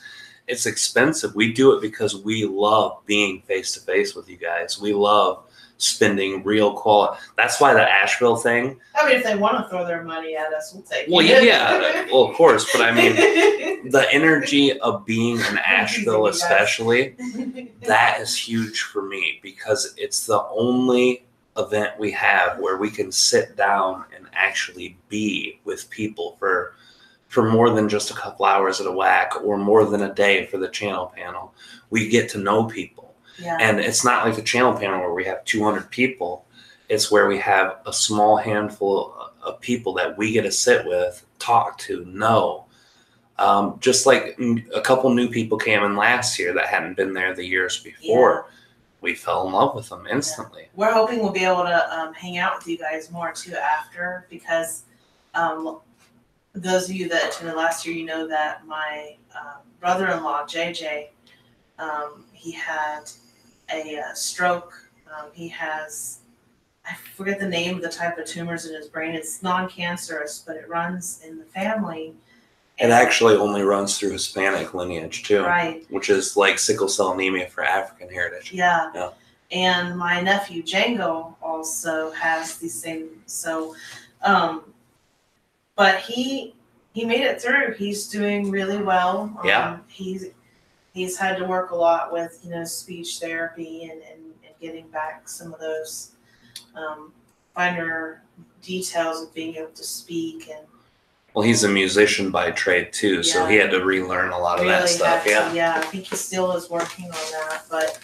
it's expensive. We do it because we love being face to face with you guys. We love spending real quality. That's why the Asheville thing. I mean, if they want to throw their money at us, we'll take Well, it. yeah, well, of course, but I mean, the energy of being in Asheville, especially, that is huge for me, because it's the only event we have where we can sit down and actually be with people for more than just a couple hours at a whack, or more than a day for the channel panel. We get to know people. Yeah. And it's not like the channel panel where we have 200 people. It's where we have a small handful of people that we get to sit with, talk to, know. Just like a couple new people came in last year that hadn't been there the years before. We fell in love with them instantly. We're hoping we'll be able to hang out with you guys more too after, because those of you that attended last year, you know that my brother-in-law, JJ, he had a stroke. He has, I forget the name of the type of tumors in his brain. It's non-cancerous, but it runs in the family. It actually only runs through Hispanic lineage too, Right. which is like sickle cell anemia for African heritage. Yeah. Yeah. And my nephew Django also has the same. So but he made it through. He's doing really well. Yeah. He's had to work a lot with, speech therapy and getting back some of those finer details of being able to speak. And Well, he's a musician by trade too, so he had to relearn a lot of that stuff. Yeah. I think he still is working on that. But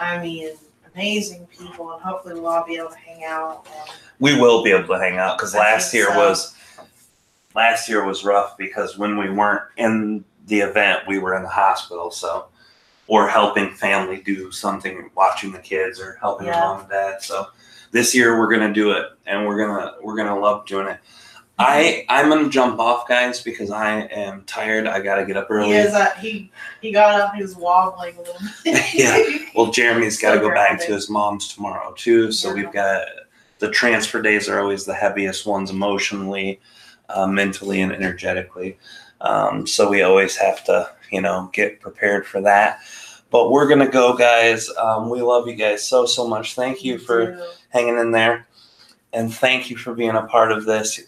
I mean, amazing people, and hopefully we'll all be able to hang out. We will be able to hang out because I last think year so. was rough because when we weren't in the event, we were in the hospital, or helping family do something, watching the kids or helping their mom and dad. So this year we're gonna do it, and we're gonna love doing it. I'm gonna jump off, guys, because I am tired. I gotta get up early. He got up. He was wobbling a little bit. Yeah. Well, Jeremy's got to So go back grounded. to his mom's tomorrow too. So we've got the transfer days are always the heaviest ones emotionally, mentally, and energetically. So we always have to, get prepared for that. But we're gonna go, guys. We love you guys so much. Thank you for hanging in there. And thank you for being a part of this.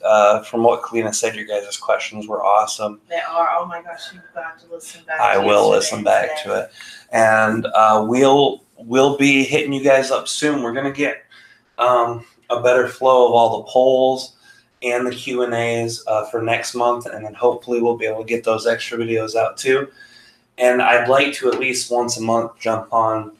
From what Kalina said, your guys' questions were awesome. They are. Oh my gosh, you've got to listen back. I will listen back to it. And we'll be hitting you guys up soon. We're going to get a better flow of all the polls and the Q&As for next month. And then hopefully we'll be able to get those extra videos out too. And I'd like to at least once a month jump on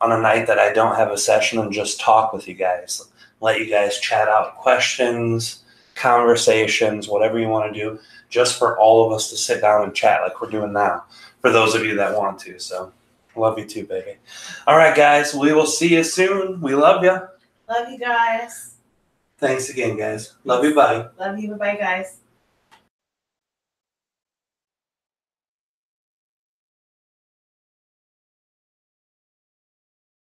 a night that I don't have a session and just talk with you guys. Let you guys chat out questions, conversations, whatever you want to do, just for all of us to sit down and chat like we're doing now, for those of you that want to. So, love you too, baby. All right, guys, we will see you soon. We love you. Love you guys. Thanks again, guys. Love you, bye. Love you. Bye, guys.